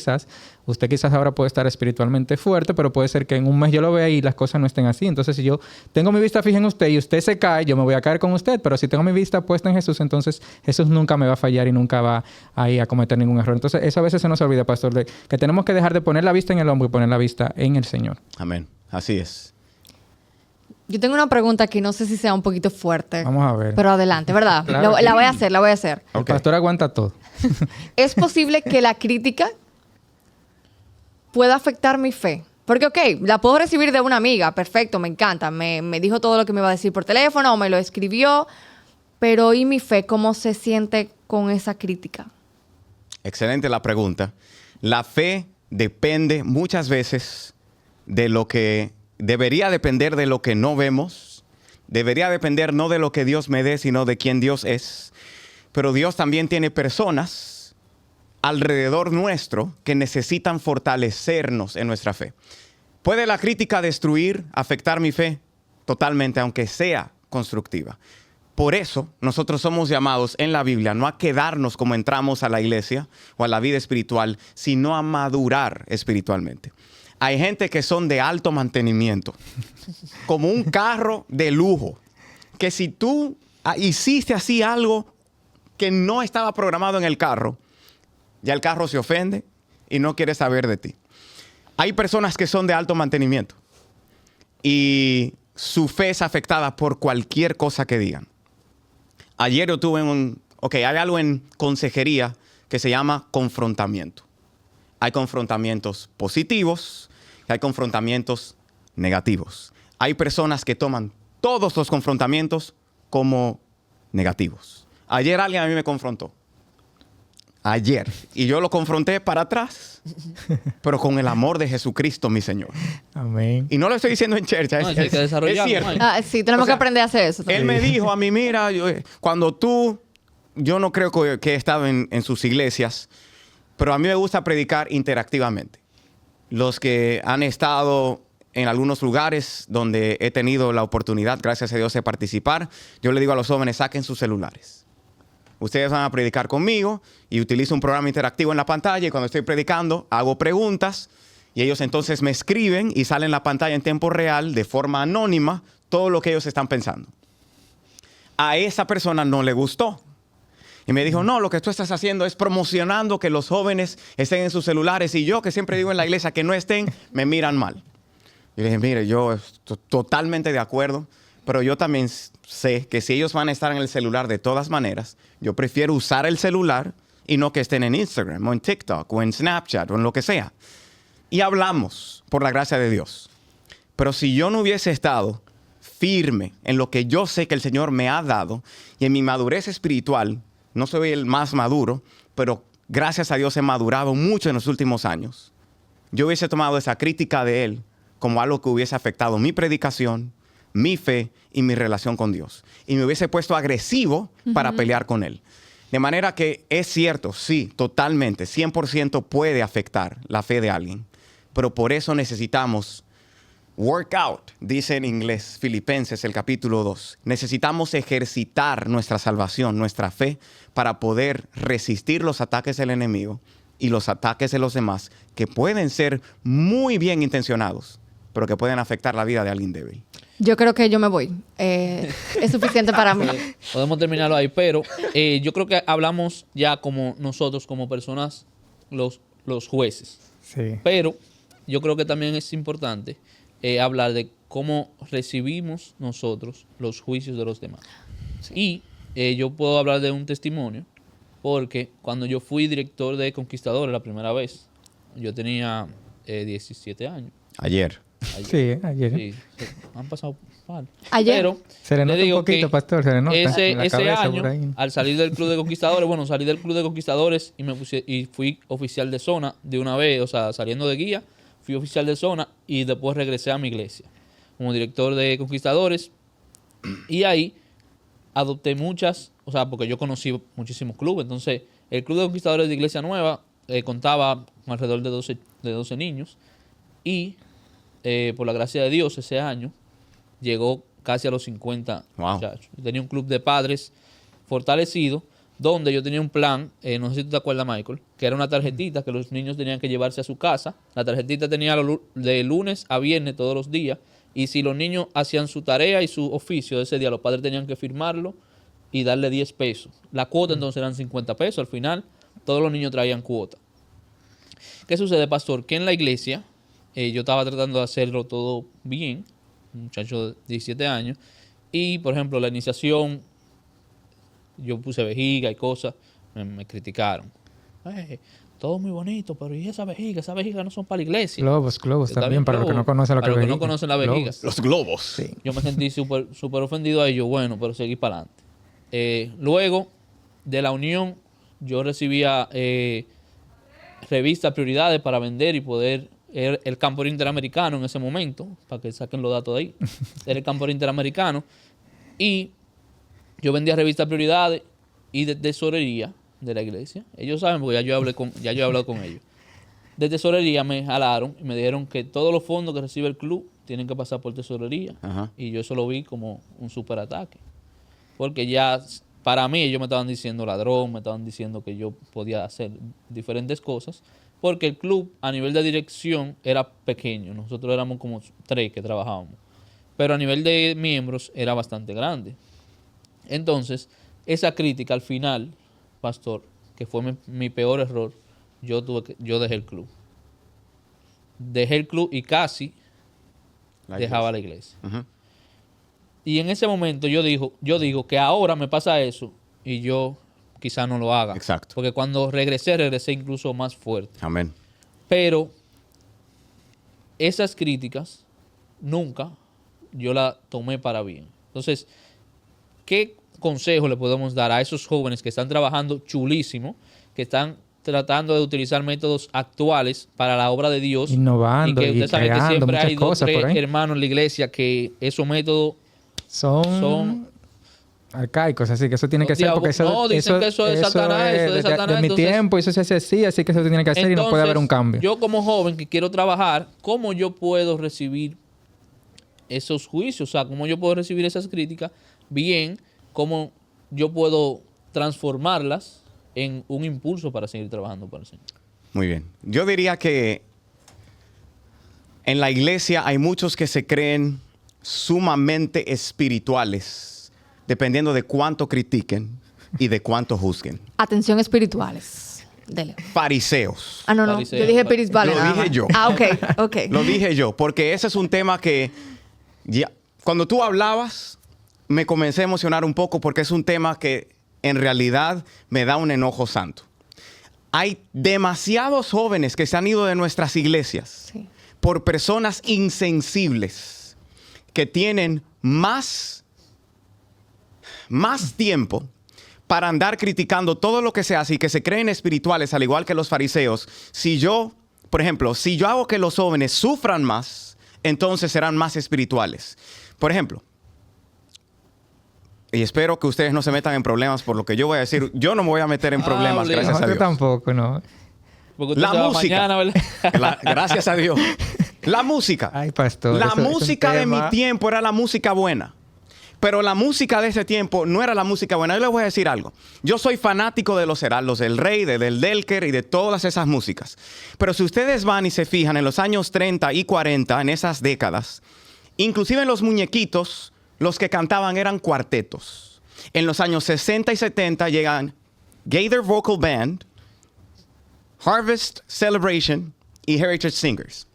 [SPEAKER 3] usted quizás ahora puede estar espiritualmente fuerte, pero puede ser que en un mes yo lo vea y las cosas no estén así. Entonces, si yo tengo mi vista fija en usted y usted se cae, yo me voy a caer con usted. Pero si tengo mi vista puesta en Jesús, entonces Jesús nunca me va a fallar y nunca va a ir a cometer ningún error. Entonces, eso a veces se nos olvida, pastor, de que tenemos que dejar de poner la vista en el hombre y poner la vista en el Señor.
[SPEAKER 4] Amén. Así es.
[SPEAKER 2] Yo tengo una pregunta que no sé si sea un poquito fuerte.
[SPEAKER 3] Vamos a ver.
[SPEAKER 2] Pero adelante, ¿verdad?
[SPEAKER 3] Claro.
[SPEAKER 2] La voy a hacer.
[SPEAKER 3] El
[SPEAKER 4] Ok.
[SPEAKER 3] pastor aguanta todo.
[SPEAKER 2] ¿Es posible que la crítica pueda afectar mi fe? Porque, ok, la puedo recibir de una amiga, perfecto, me encanta, me dijo todo lo que me iba a decir por teléfono o me lo escribió, pero ¿y mi fe cómo se siente con esa crítica?
[SPEAKER 4] Excelente la pregunta. La fe depende muchas veces de lo que debería depender de lo que no vemos. Debería depender no de lo que Dios me dé, sino de quién Dios es. Pero Dios también tiene personas alrededor nuestro que necesitan fortalecernos en nuestra fe. ¿Puede la crítica destruir, afectar mi fe? Totalmente, aunque sea constructiva. Por eso nosotros somos llamados en la Biblia no a quedarnos como entramos a la iglesia o a la vida espiritual, sino a madurar espiritualmente. Hay gente que son de alto mantenimiento, como un carro de lujo, que si tú hiciste así algo que no estaba programado en el carro, ya el carro se ofende y no quiere saber de ti. Hay personas que son de alto mantenimiento y su fe es afectada por cualquier cosa que digan. Ayer yo tuve hay algo en consejería que se llama confrontamiento. Hay confrontamientos positivos y hay confrontamientos negativos. Hay personas que toman todos los confrontamientos como negativos. Ayer alguien a mí me confrontó. Ayer. Y yo lo confronté para atrás, pero con el amor de Jesucristo, mi Señor.
[SPEAKER 3] Amén.
[SPEAKER 4] Y no lo estoy diciendo en church,
[SPEAKER 1] No, hay que desarrollarlo,
[SPEAKER 4] es cierto.
[SPEAKER 1] Mike.
[SPEAKER 2] Sí, tenemos que aprender a hacer eso.
[SPEAKER 4] Él me dijo a mí, mira, yo no creo que he estado en sus iglesias, pero a mí me gusta predicar interactivamente. Los que han estado en algunos lugares donde he tenido la oportunidad, gracias a Dios, de participar, yo le digo a los jóvenes, saquen sus celulares. Ustedes van a predicar conmigo y utilizo un programa interactivo en la pantalla y cuando estoy predicando hago preguntas y ellos entonces me escriben y sale en la pantalla en tiempo real de forma anónima todo lo que ellos están pensando. A esa persona no le gustó. Y me dijo, no, lo que tú estás haciendo es promocionando que los jóvenes estén en sus celulares y yo que siempre digo en la iglesia que no estén, me miran mal. Y le dije, mire, yo estoy totalmente de acuerdo, pero yo también sé que si ellos van a estar en el celular de todas maneras, yo prefiero usar el celular y no que estén en Instagram o en TikTok o en Snapchat o en lo que sea. Y hablamos por la gracia de Dios. Pero si yo no hubiese estado firme en lo que yo sé que el Señor me ha dado y en mi madurez espiritual, no soy el más maduro, pero gracias a Dios he madurado mucho en los últimos años. Yo hubiese tomado esa crítica de Él como algo que hubiese afectado mi predicación, mi fe y mi relación con Dios. Y me hubiese puesto agresivo para pelear con Él. De manera que es cierto, sí, totalmente, 100% puede afectar la fe de alguien. Pero por eso necesitamos work out, dice en inglés Filipenses, el capítulo 2. Necesitamos ejercitar nuestra salvación, nuestra fe, para poder resistir los ataques del enemigo y los ataques de los demás, que pueden ser muy bien intencionados, pero que pueden afectar la vida de alguien débil.
[SPEAKER 2] Yo creo que yo me voy. Es suficiente para mí.
[SPEAKER 1] Podemos terminarlo ahí, pero yo creo que hablamos ya como nosotros, como personas, los jueces.
[SPEAKER 3] Sí.
[SPEAKER 1] Pero yo creo que también es importante hablar de cómo recibimos nosotros los juicios de los demás. Sí. Y yo puedo hablar de un testimonio, porque cuando yo fui director de Conquistadores la primera vez, yo tenía 17 años.
[SPEAKER 4] Ayer.
[SPEAKER 3] Sí, ayer.
[SPEAKER 1] Sí, han pasado mal.
[SPEAKER 2] Ayer.
[SPEAKER 1] Pero
[SPEAKER 3] Se le
[SPEAKER 1] le
[SPEAKER 3] nota
[SPEAKER 1] digo
[SPEAKER 3] un poquito,
[SPEAKER 1] que
[SPEAKER 3] pastor, se le nota.
[SPEAKER 1] ese
[SPEAKER 3] en la cabeza
[SPEAKER 1] año,
[SPEAKER 3] por ahí.
[SPEAKER 1] al salir del Club de Conquistadores, salí del Club de Conquistadores y fui oficial de zona de una vez, o sea, saliendo de guía, fui oficial de zona y después regresé a mi iglesia como director de Conquistadores. Y ahí adopté porque yo conocí muchísimos clubes. Entonces, el Club de Conquistadores de Iglesia Nueva contaba con alrededor de 12 niños y por la gracia de Dios, ese año llegó casi a los 50 muchachos. Yo tenía un club de padres fortalecido, donde yo tenía un plan, no sé si tú te acuerdas, Michael, que era una tarjetita que los niños tenían que llevarse a su casa. La tarjetita tenía de lunes a viernes todos los días, y si los niños hacían su tarea y su oficio de ese día, los padres tenían que firmarlo y darle 10 pesos. La cuota entonces eran 50 pesos. Al final, todos los niños traían cuota. ¿Qué sucede, pastor? Que en la iglesia yo estaba tratando de hacerlo todo bien, un muchacho de 17 años, y por ejemplo la iniciación, yo puse vejiga y cosas, me criticaron. Todo muy bonito, pero ¿y esa vejiga? Esas vejigas no son para la iglesia.
[SPEAKER 3] Globos también, para los que no conocen lo que es
[SPEAKER 1] Para los que
[SPEAKER 3] vejiga.
[SPEAKER 1] no conocen la vejiga.
[SPEAKER 4] Los globos.
[SPEAKER 3] Sí.
[SPEAKER 1] Yo me sentí súper ofendido a ellos, bueno, pero seguí para adelante. Luego de la unión yo recibía revistas prioridades para vender y poder... Era el campo interamericano en ese momento, para que saquen los datos de ahí. Era el campo interamericano. Y yo vendía revistas prioridades y de tesorería de la iglesia. Ellos saben, porque ya yo he hablado con ellos. De tesorería me jalaron y me dijeron que todos los fondos que recibe el club tienen que pasar por tesorería.
[SPEAKER 4] Ajá.
[SPEAKER 1] Y yo eso lo vi como un superataque. Porque ya, para mí, ellos me estaban diciendo ladrón, me estaban diciendo que yo podía hacer diferentes cosas. Porque el club, a nivel de dirección, era pequeño. Nosotros éramos como 3 que trabajábamos. Pero a nivel de miembros, era bastante grande. Entonces, esa crítica al final, pastor, que fue mi peor error, yo dejé el club. Dejé el club y casi dejaba la iglesia.
[SPEAKER 4] Ujú.
[SPEAKER 1] Y en ese momento yo digo que ahora me pasa eso y yo quizá no lo haga.
[SPEAKER 4] Exacto.
[SPEAKER 1] Porque cuando regresé incluso más fuerte.
[SPEAKER 4] Amén.
[SPEAKER 1] Pero esas críticas nunca yo las tomé para bien. Entonces, ¿qué consejo le podemos dar a esos jóvenes que están trabajando chulísimo, que están tratando de utilizar métodos actuales para la obra de Dios?
[SPEAKER 3] Innovando
[SPEAKER 1] y que
[SPEAKER 3] y
[SPEAKER 1] usted sabe que
[SPEAKER 3] creando
[SPEAKER 1] siempre
[SPEAKER 3] muchas
[SPEAKER 1] hay 2 o
[SPEAKER 3] cosas
[SPEAKER 1] 3
[SPEAKER 3] por ahí.
[SPEAKER 1] hermanos en la iglesia que esos métodos
[SPEAKER 3] Son arcaicos, así que eso tiene que ser porque eso,
[SPEAKER 1] no, dicen que eso es Satanás, eso es Satanás,
[SPEAKER 3] de mi
[SPEAKER 1] entonces-
[SPEAKER 3] tiempo, eso se hace así que eso tiene que hacer y no puede haber un cambio.
[SPEAKER 1] Yo como joven que quiero trabajar, ¿cómo yo puedo recibir esos juicios? O sea, ¿cómo yo puedo recibir esas críticas? Bien, ¿cómo yo puedo transformarlas en un impulso para seguir trabajando para el Señor?
[SPEAKER 4] Muy bien. Yo diría que en la iglesia hay muchos que se creen sumamente espirituales, dependiendo de cuánto critiquen y de cuánto juzguen.
[SPEAKER 2] Atención espirituales. Dele.
[SPEAKER 4] Fariseos.
[SPEAKER 2] Ah, no.
[SPEAKER 1] Fariseo.
[SPEAKER 2] Yo dije espirituales.
[SPEAKER 4] Lo
[SPEAKER 2] nada
[SPEAKER 4] dije
[SPEAKER 2] más.
[SPEAKER 4] yo.
[SPEAKER 2] Ah, ok.
[SPEAKER 4] Lo dije yo, porque ese es un tema que cuando tú hablabas me comencé a emocionar un poco porque es un tema que en realidad me da un enojo santo. Hay demasiados jóvenes que se han ido de nuestras iglesias
[SPEAKER 2] Sí.
[SPEAKER 4] por personas insensibles que tienen más tiempo para andar criticando todo lo que se hace y que se creen espirituales, al igual que los fariseos. Por ejemplo, si yo hago que los jóvenes sufran más, entonces serán más espirituales. Por ejemplo, y espero que ustedes no se metan en problemas por lo que yo voy a decir. Yo no me voy a meter en problemas,
[SPEAKER 1] Hable.
[SPEAKER 4] gracias a
[SPEAKER 3] No, yo
[SPEAKER 4] Dios.
[SPEAKER 3] tampoco, no.
[SPEAKER 1] Porque usted
[SPEAKER 4] La
[SPEAKER 1] se va
[SPEAKER 4] música.
[SPEAKER 1] mañana, ¿verdad?
[SPEAKER 4] Gracias a Dios. La música.
[SPEAKER 3] Ay, pastor.
[SPEAKER 4] La
[SPEAKER 3] eso es un
[SPEAKER 4] música de mi
[SPEAKER 3] tema.
[SPEAKER 4] tiempo era la música buena. Pero la música de ese tiempo no era la música buena. Yo les voy a decir algo. Yo soy fanático de los Heraldos del Rey, del Delker y de todas esas músicas. Pero si ustedes van y se fijan en los años 30 y 40, en esas décadas, inclusive en los muñequitos, los que cantaban eran cuartetos. En los años 60 y 70 llegan Gaither Vocal Band, Harvest Celebration y Heritage Singers.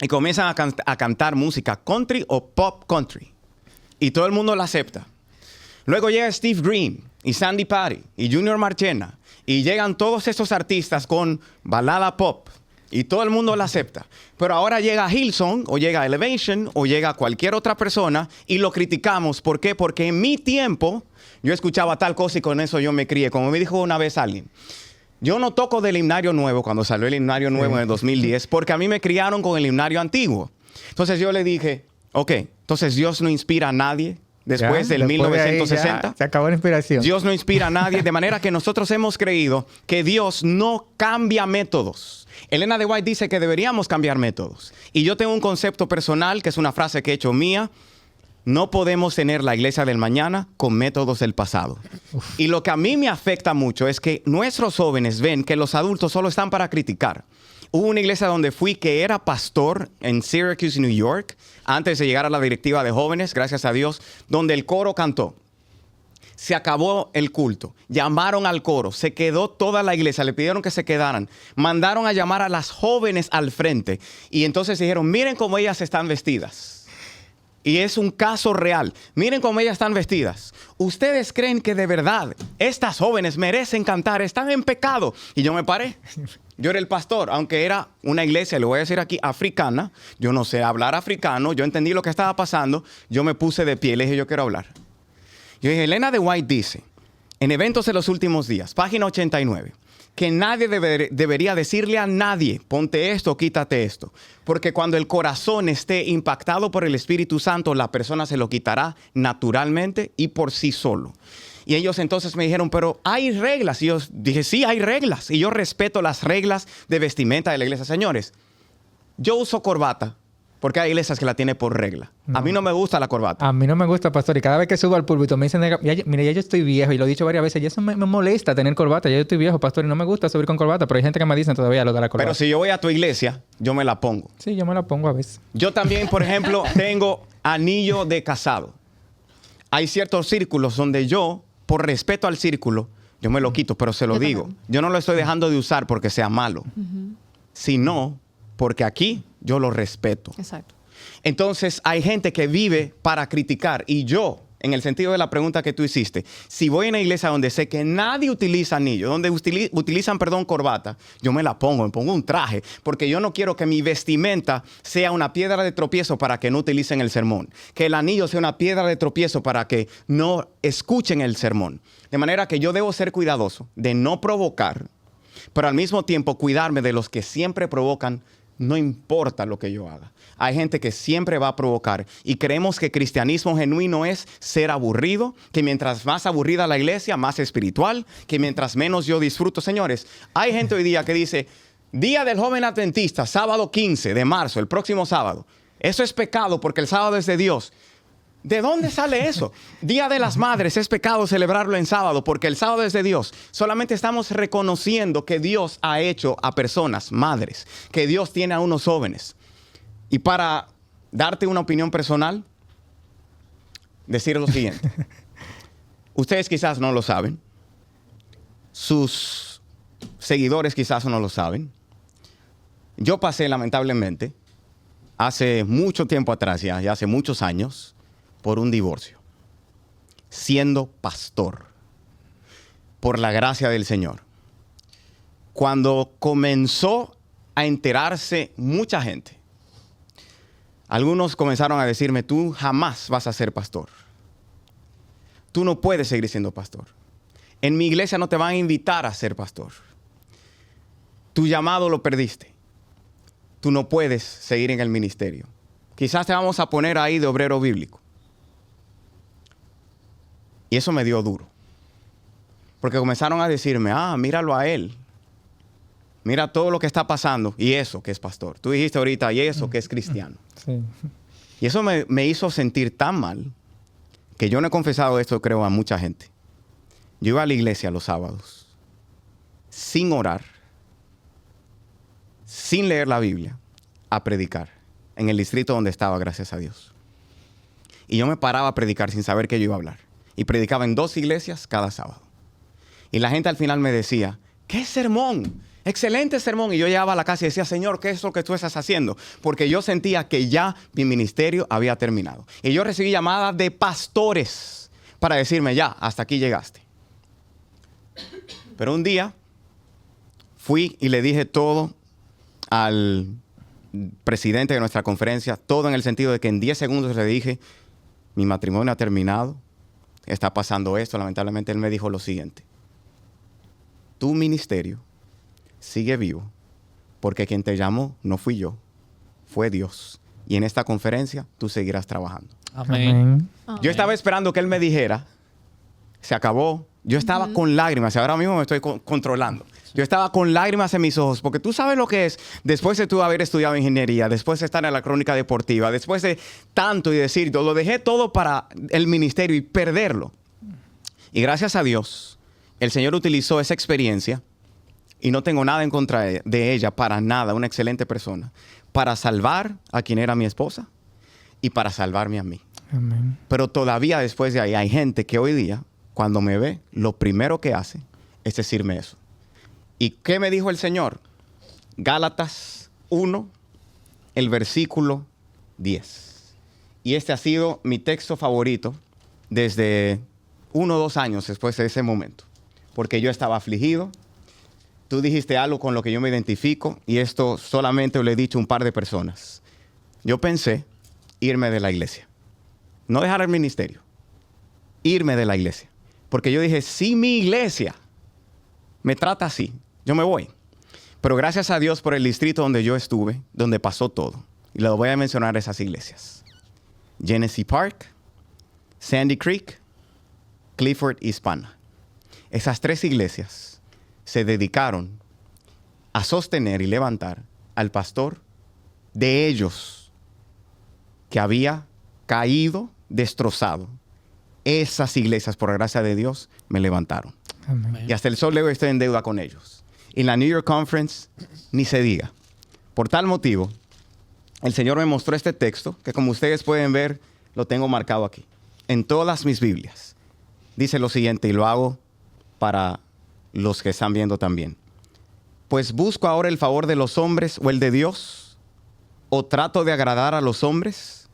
[SPEAKER 4] Y comienzan a cantar música country o pop country. Y todo el mundo la acepta. Luego llega Steve Green y Sandy Patty y Junior Marchena. Y llegan todos esos artistas con balada pop. Y todo el mundo la acepta. Pero ahora llega Hillsong o llega Elevation o llega cualquier otra persona y lo criticamos. ¿Por qué? Porque en mi tiempo yo escuchaba tal cosa y con eso yo me crié. Como me dijo una vez alguien. Yo no toco del himnario nuevo cuando salió el himnario nuevo en el 2010 porque a mí me criaron con el himnario antiguo. Entonces yo le dije, ok, entonces Dios no inspira a nadie después del
[SPEAKER 3] después de ahí
[SPEAKER 4] 1960.
[SPEAKER 3] ya se acabó la inspiración.
[SPEAKER 4] Dios no inspira a nadie, de manera que nosotros hemos creído que Dios no cambia métodos. Elena de White dice que deberíamos cambiar métodos. Y yo tengo un concepto personal, que es una frase que he hecho mía. No podemos tener la iglesia del mañana con métodos del pasado. Y lo que a mí me afecta mucho es que nuestros jóvenes ven que los adultos solo están para criticar. Hubo una iglesia donde fui que era pastor en Syracuse, New York, antes de llegar a la directiva de jóvenes, gracias a Dios, donde el coro cantó. Se acabó el culto. Llamaron al coro. Se quedó toda la iglesia. Le pidieron que se quedaran. Mandaron a llamar a las jóvenes al frente. Y entonces dijeron, miren cómo ellas están vestidas. Y es un caso real. Miren cómo ellas están vestidas. ¿Ustedes creen que de verdad estas jóvenes merecen cantar? Están en pecado. Y yo me paré. Yo era el pastor, aunque era una iglesia, le voy a decir aquí, africana. Yo no sé hablar africano. Yo entendí lo que estaba pasando. Yo me puse de pie. Le dije, yo quiero hablar. Yo dije, Elena de White dice en Eventos de los Últimos Días, página 89, que nadie debería decirle a nadie, ponte esto, quítate esto. Porque cuando el corazón esté impactado por el Espíritu Santo, la persona se lo quitará naturalmente y por sí solo. Y ellos entonces me dijeron, pero hay reglas. Y yo dije, sí, hay reglas. Y yo respeto las reglas de vestimenta de la iglesia. Señores, yo uso corbata porque hay iglesias que la tienen por regla.
[SPEAKER 3] No.
[SPEAKER 4] A mí no me gusta la corbata.
[SPEAKER 3] A mí no me gusta, pastor. Y cada vez que subo al púlpito me dicen, mire, ya yo estoy viejo. Y lo he dicho varias veces. Y eso me molesta tener corbata. Ya yo estoy viejo, pastor. Y no me gusta subir con corbata. Pero hay gente que me dicen todavía lo de la corbata.
[SPEAKER 4] Pero si yo voy a tu iglesia, yo me la pongo.
[SPEAKER 3] Sí, yo me la pongo a veces.
[SPEAKER 4] Yo también, por ejemplo, tengo anillo de casado. Hay ciertos círculos donde yo, por respeto al círculo, yo me lo quito, pero se lo digo. Yo no lo estoy dejando de usar porque sea malo, sino porque aquí yo lo respeto.
[SPEAKER 2] Exacto.
[SPEAKER 4] Entonces, hay gente que vive para criticar. Y yo, en el sentido de la pregunta que tú hiciste, si voy a una iglesia donde sé que nadie utiliza anillo, donde utilizan, corbata, yo me la pongo, me pongo un traje, porque yo no quiero que mi vestimenta sea una piedra de tropiezo para que no utilicen el sermón. Que el anillo sea una piedra de tropiezo para que no escuchen el sermón. De manera que yo debo ser cuidadoso de no provocar, pero al mismo tiempo cuidarme de los que siempre provocan. No importa lo que yo haga. Hay gente que siempre va a provocar y creemos que cristianismo genuino es ser aburrido, que mientras más aburrida la iglesia, más espiritual, que mientras menos yo disfruto. Señores, hay gente hoy día que dice, Día del Joven Adventista, sábado 15 de marzo, el próximo sábado. Eso es pecado porque el sábado es de Dios. ¿De dónde sale eso? Día de las Madres, es pecado celebrarlo en sábado porque el sábado es de Dios. Solamente estamos reconociendo que Dios ha hecho a personas madres, que Dios tiene a unos jóvenes. Y para darte una opinión personal, decir lo siguiente. Ustedes quizás no lo saben. Sus seguidores quizás no lo saben. Yo pasé, lamentablemente, hace mucho tiempo atrás, ya hace muchos años, por un divorcio, siendo pastor, por la gracia del Señor. Cuando comenzó a enterarse mucha gente, algunos comenzaron a decirme, tú jamás vas a ser pastor. Tú no puedes seguir siendo pastor. En mi iglesia no te van a invitar a ser pastor. Tu llamado lo perdiste. Tú no puedes seguir en el ministerio. Quizás te vamos a poner ahí de obrero bíblico. Y eso me dio duro. Porque comenzaron a decirme, míralo a él. Mira todo lo que está pasando. Y eso que es pastor. Tú dijiste ahorita, y eso que es cristiano.
[SPEAKER 3] Sí.
[SPEAKER 4] Y eso me hizo sentir tan mal que yo no he confesado esto, creo, a mucha gente. Yo iba a la iglesia los sábados sin orar, sin leer la Biblia, a predicar en el distrito donde estaba, gracias a Dios. Y yo me paraba a predicar sin saber qué yo iba a hablar. Y predicaba en 2 iglesias cada sábado. Y la gente al final me decía, ¡qué sermón! ¡Excelente sermón! Y yo llegaba a la casa y decía, Señor, ¿qué es lo que tú estás haciendo? Porque yo sentía que ya mi ministerio había terminado. Y yo recibí llamadas de pastores para decirme, ya, hasta aquí llegaste. Pero un día fui y le dije todo al presidente de nuestra conferencia, todo en el sentido de que en 10 segundos le dije, mi matrimonio ha terminado, está pasando esto. Lamentablemente él me dijo lo siguiente, tu ministerio sigue vivo porque quien te llamó no fui yo, fue Dios. Y en esta conferencia tú seguirás trabajando.
[SPEAKER 1] Amén.
[SPEAKER 4] Yo estaba esperando que él me dijera, se acabó. Yo estaba con lágrimas y ahora mismo me estoy controlando. Yo estaba con lágrimas en mis ojos porque tú sabes lo que es después de tú haber estudiado ingeniería, después de estar en la crónica deportiva, después de tanto y decir, lo dejé todo para el ministerio y perderlo. Y gracias a Dios, el Señor utilizó esa experiencia y no tengo nada en contra de ella, para nada, una excelente persona, para salvar a quien era mi esposa y para salvarme a mí.
[SPEAKER 3] Amén.
[SPEAKER 4] Pero todavía después de ahí hay gente que hoy día, cuando me ve, lo primero que hace es decirme eso. ¿Y qué me dijo el Señor? Gálatas 1, el versículo 10. Y este ha sido mi texto favorito desde 1 o 2 años después de ese momento. Porque yo estaba afligido. Tú dijiste algo con lo que yo me identifico y esto solamente lo he dicho a un par de personas. Yo pensé irme de la iglesia. No dejar el ministerio. Irme de la iglesia. Porque yo dije, si mi iglesia me trata así, yo me voy. Pero gracias a Dios por el distrito donde yo estuve, donde pasó todo. Y les voy a mencionar esas iglesias. Genesee Park, Sandy Creek, Clifford y Hispana. Esas 3 iglesias se dedicaron a sostener y levantar al pastor de ellos que había caído, destrozado. Esas iglesias, por gracia de Dios, me levantaron.
[SPEAKER 3] Amén.
[SPEAKER 4] Y hasta el sol de hoy estoy en deuda con ellos. Y en la New York Conference, ni se diga. Por tal motivo, el Señor me mostró este texto, que como ustedes pueden ver, lo tengo marcado aquí. En todas mis Biblias. Dice lo siguiente, y lo hago para los que están viendo también. Pues busco ahora el favor de los hombres o el de Dios, o trato de agradar a los hombres.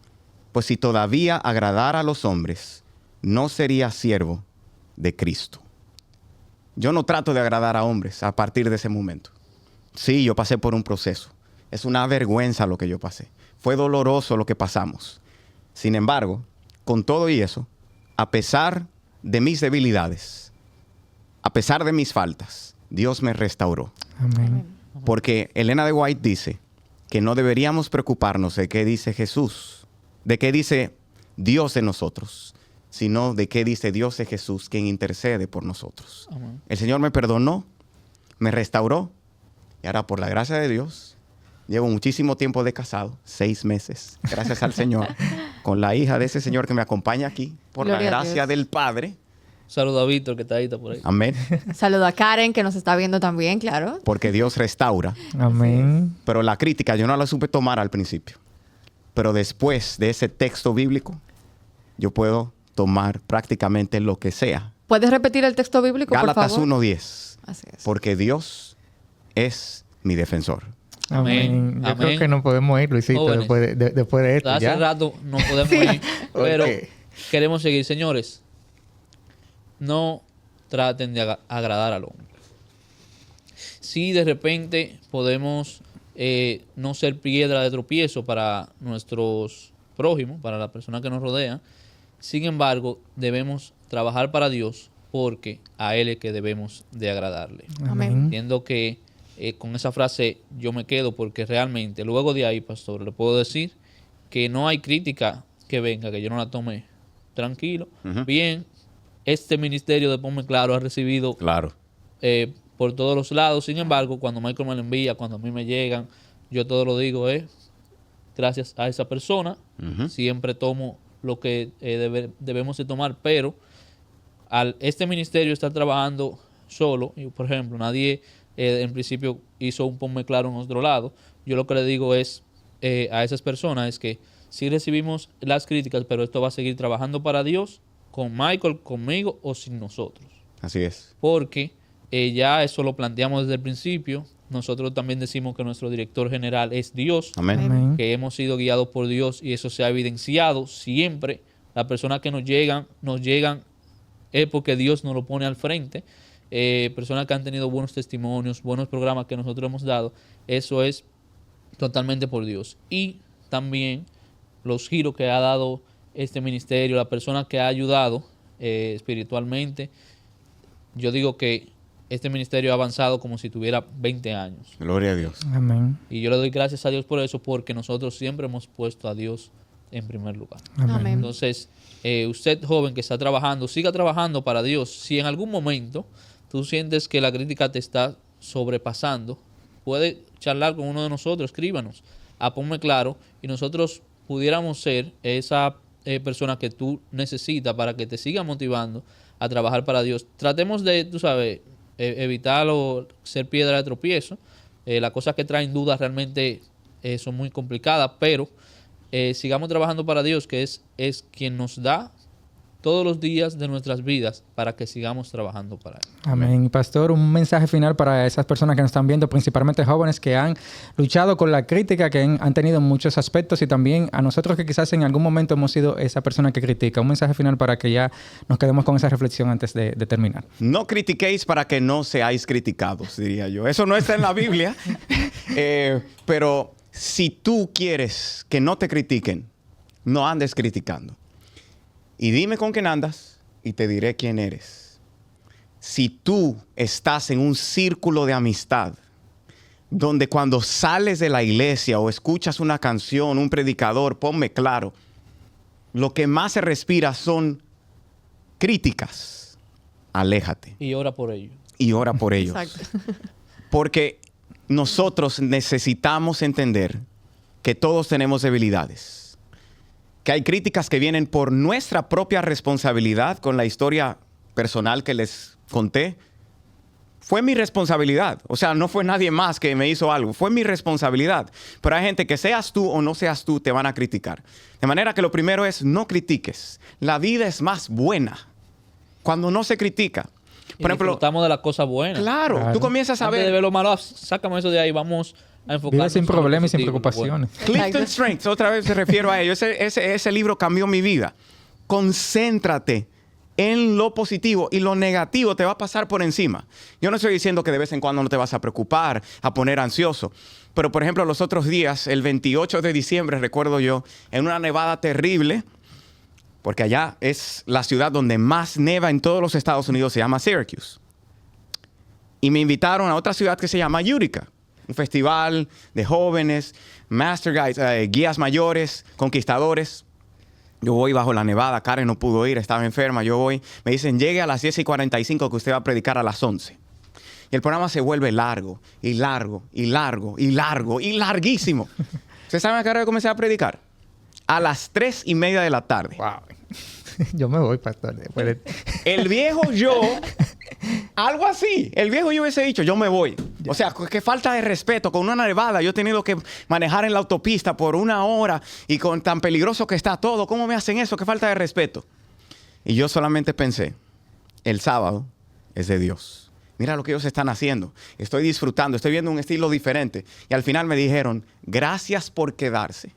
[SPEAKER 4] Pues si todavía agradara a los hombres, no sería siervo de Cristo. Yo no trato de agradar a hombres a partir de ese momento. Sí, yo pasé por un proceso. Es una vergüenza lo que yo pasé. Fue doloroso lo que pasamos. Sin embargo, con todo y eso, a pesar de mis debilidades, a pesar de mis faltas, Dios me restauró.
[SPEAKER 3] Amén.
[SPEAKER 4] Porque Elena de White dice que no deberíamos preocuparnos de qué dice Jesús, de qué dice Dios en nosotros, sino de qué dice Dios en Jesús, quien intercede por nosotros.
[SPEAKER 1] Amén.
[SPEAKER 4] El Señor me perdonó, me restauró, y ahora por la gracia de Dios, llevo muchísimo tiempo de casado, 6 meses, gracias al Señor, con la hija de ese Señor que me acompaña aquí, por
[SPEAKER 2] Gloria a
[SPEAKER 4] la gracia
[SPEAKER 2] Dios.
[SPEAKER 4] del Padre.
[SPEAKER 1] Saludo a Víctor, que está ahí, está por ahí.
[SPEAKER 4] Amén.
[SPEAKER 2] Saludo a Karen, que nos está viendo también, claro.
[SPEAKER 4] Porque Dios restaura.
[SPEAKER 3] Amén.
[SPEAKER 4] Pero la crítica yo no la supe tomar al principio. Pero después de ese texto bíblico, yo puedo tomar prácticamente lo que sea.
[SPEAKER 2] ¿Puedes repetir el texto bíblico,
[SPEAKER 4] Gálatas
[SPEAKER 2] por favor?
[SPEAKER 4] 1:10.
[SPEAKER 2] Así es.
[SPEAKER 4] Porque Dios es mi defensor.
[SPEAKER 3] Amén. Yo
[SPEAKER 1] Amén.
[SPEAKER 3] creo que nos podemos ir, Luisito,
[SPEAKER 1] Jóvenes.
[SPEAKER 3] después de esto.
[SPEAKER 1] Hace
[SPEAKER 3] ¿Ya?
[SPEAKER 1] rato no podemos
[SPEAKER 2] Sí.
[SPEAKER 1] ir, pero
[SPEAKER 3] Ok.
[SPEAKER 1] queremos seguir. Señores, no traten de agradar al hombre. Si de repente podemos no ser piedra de tropiezo para nuestros prójimos, para la persona que nos rodea, sin embargo, debemos trabajar para Dios porque a Él es que debemos de agradarle.
[SPEAKER 2] Amén.
[SPEAKER 1] Entiendo que con esa frase yo me quedo porque realmente luego de ahí, pastor, le puedo decir que no hay crítica que venga, que yo no la tome tranquilo.
[SPEAKER 4] Ujú.
[SPEAKER 1] Bien, este ministerio de Ponme Claro ha recibido
[SPEAKER 4] Claro.
[SPEAKER 1] por todos los lados. Sin embargo, cuando Michael me lo envía, cuando a mí me llegan, yo todo lo digo gracias a esa persona.
[SPEAKER 4] Ujú.
[SPEAKER 1] Siempre tomo lo que debemos de tomar, pero al este ministerio estar trabajando solo, y por ejemplo, nadie en principio hizo un Ponme Claro en otro lado, yo lo que le digo es a esas personas es que sí recibimos las críticas, pero esto va a seguir trabajando para Dios, con Michael, conmigo o sin nosotros.
[SPEAKER 4] Así es.
[SPEAKER 1] Porque ya eso lo planteamos desde el principio. Nosotros también decimos que nuestro director general es Dios,
[SPEAKER 4] Amén.
[SPEAKER 3] Amén.
[SPEAKER 1] que hemos sido guiados por Dios y eso se ha evidenciado siempre. Las personas que nos llegan es porque Dios nos lo pone al frente. Personas que han tenido buenos testimonios, buenos programas que nosotros hemos dado, eso es totalmente por Dios. Y también los giros que ha dado este ministerio, la persona que ha ayudado espiritualmente. Yo digo que este ministerio ha avanzado como si tuviera 20 años.
[SPEAKER 4] Gloria a Dios.
[SPEAKER 3] Amén.
[SPEAKER 1] Y yo le doy gracias a Dios por eso, porque nosotros siempre hemos puesto a Dios en primer lugar.
[SPEAKER 2] Amén.
[SPEAKER 1] Entonces, usted joven que está trabajando, siga trabajando para Dios. Si en algún momento tú sientes que la crítica te está sobrepasando, puede charlar con uno de nosotros, escríbanos a Ponme Claro y nosotros pudiéramos ser esa persona que tú necesitas para que te siga motivando a trabajar para Dios. Tratemos de, tú sabes, evitar o ser piedra de tropiezo. Las cosas que traen dudas realmente son muy complicadas, pero sigamos trabajando para Dios, que es quien nos da todos los días de nuestras vidas para que sigamos trabajando para Él.
[SPEAKER 3] Amén. Y pastor, un mensaje final para esas personas que nos están viendo, principalmente jóvenes que han luchado con la crítica, que han tenido muchos aspectos, y también a nosotros que quizás en algún momento hemos sido esa persona que critica. Un mensaje final para que ya nos quedemos con esa reflexión antes de terminar.
[SPEAKER 4] No critiquéis para que no seáis criticados, diría yo. Eso no está en la Biblia. Pero si tú quieres que no te critiquen, no andes criticando. Y dime con quién andas y te diré quién eres. si tú estás en un círculo de amistad, donde cuando sales de la iglesia o escuchas una canción, un predicador, ponme claro, lo que más se respira son críticas, aléjate
[SPEAKER 1] Y ora por ello.
[SPEAKER 4] y ora por ellos.
[SPEAKER 2] Exacto.
[SPEAKER 4] Porque nosotros necesitamos entender que todos tenemos debilidades, que hay críticas que vienen por nuestra propia responsabilidad. Con la historia personal que les conté, fue mi responsabilidad. O sea, no fue nadie más que me hizo algo. Fue mi responsabilidad. Pero hay gente que seas tú o no seas tú, te van a criticar. De manera que lo primero es no critiques. La vida es más buena cuando no se critica. Por ejemplo,
[SPEAKER 1] Disfrutamos de las cosas buenas.
[SPEAKER 4] claro,
[SPEAKER 3] Claro.
[SPEAKER 4] tú comienzas a
[SPEAKER 1] Antes de
[SPEAKER 4] ver
[SPEAKER 1] ver lo malo, sácame eso de ahí. Vamos a enfocarnos
[SPEAKER 3] Vive sin
[SPEAKER 1] en lo
[SPEAKER 3] problemas y sin
[SPEAKER 1] positivo, lo bueno.
[SPEAKER 3] preocupaciones.
[SPEAKER 4] Clifton
[SPEAKER 2] Exacto.
[SPEAKER 4] Strengths, otra vez me refiero a ello. Ese libro cambió mi vida. Concéntrate en lo positivo y lo negativo te va a pasar por encima. Yo no estoy diciendo que de vez en cuando no te vas a preocupar, a poner ansioso. Pero, por ejemplo, los otros días, el 28 de diciembre, recuerdo yo, en una nevada terrible, porque allá es la ciudad donde más neva en todos los Estados Unidos, se llama Syracuse. Y me invitaron a otra ciudad que se llama Utica, un festival de jóvenes, master guides, guías mayores, conquistadores. Yo voy bajo la nevada, Karen no pudo ir, estaba enferma, yo voy. Me dicen, llegue a las 10:45 que usted va a predicar a las 11. Y el programa se vuelve largo, y largo, y largo, y largo, y larguísimo. ¿Ustedes saben a qué hora comencé a predicar? A las 3:30 de la tarde.
[SPEAKER 3] Wow. Yo me voy, pastor. Después de-
[SPEAKER 4] El viejo yo, algo así. El viejo yo hubiese dicho, yo me voy. O sea, qué falta de respeto. Con una nevada yo he tenido que manejar en la autopista por 1 hora y con tan peligroso que está todo. ¿Cómo me hacen eso? Qué falta de respeto. Y yo solamente pensé, el sábado es de Dios. Mira lo que ellos están haciendo. Estoy disfrutando, estoy viendo un estilo diferente. Y al final me dijeron, gracias por quedarse.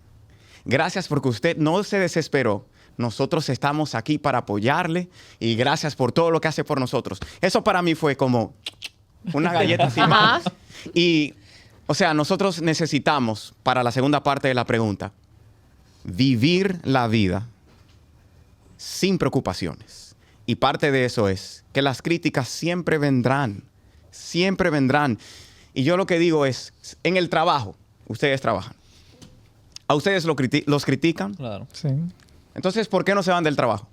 [SPEAKER 4] Gracias porque usted no se desesperó. Nosotros estamos aquí para apoyarle y gracias por todo lo que hace por nosotros. Eso para mí fue como una galleta sin manos. Y, o sea, nosotros necesitamos, para la segunda parte de la pregunta, vivir la vida sin preocupaciones. Y parte de eso es que las críticas siempre vendrán. Siempre vendrán. Y yo lo que digo es, en el trabajo, ustedes trabajan. ¿A ustedes los critican?
[SPEAKER 1] Claro.
[SPEAKER 3] Sí.
[SPEAKER 4] Entonces, ¿por qué no se van del trabajo?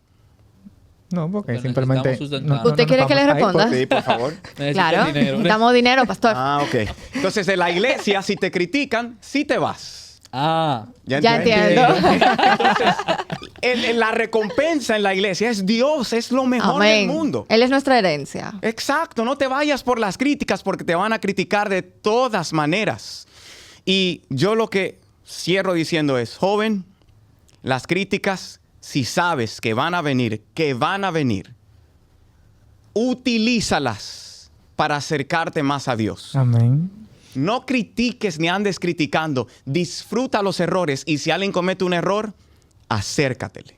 [SPEAKER 3] No, porque
[SPEAKER 1] Porque
[SPEAKER 3] simplemente...
[SPEAKER 1] necesitamos sustentar.
[SPEAKER 2] ¿Usted quiere que le
[SPEAKER 3] vamos a ir
[SPEAKER 2] responda?
[SPEAKER 4] Sí, por favor.
[SPEAKER 1] Necesitas
[SPEAKER 2] Claro.
[SPEAKER 1] dinero, ¿eh?
[SPEAKER 2] Necesitamos dinero, pastor.
[SPEAKER 4] Ah, ok. Entonces, de la iglesia, si te critican, sí te vas.
[SPEAKER 1] Ah,
[SPEAKER 2] Ya
[SPEAKER 4] entiendes?
[SPEAKER 2] entiendo.
[SPEAKER 4] Entonces, la recompensa en la iglesia es Dios, es lo mejor
[SPEAKER 2] Amén.
[SPEAKER 4] del mundo.
[SPEAKER 2] Él es nuestra herencia.
[SPEAKER 4] Exacto, no te vayas por las críticas porque te van a criticar de todas maneras. Y yo lo que cierro diciendo es, joven, las críticas, si sabes que van a venir, utilízalas para acercarte más a Dios.
[SPEAKER 3] Amén.
[SPEAKER 4] No critiques ni andes criticando. Disfruta los errores y si alguien comete un error, acércatele.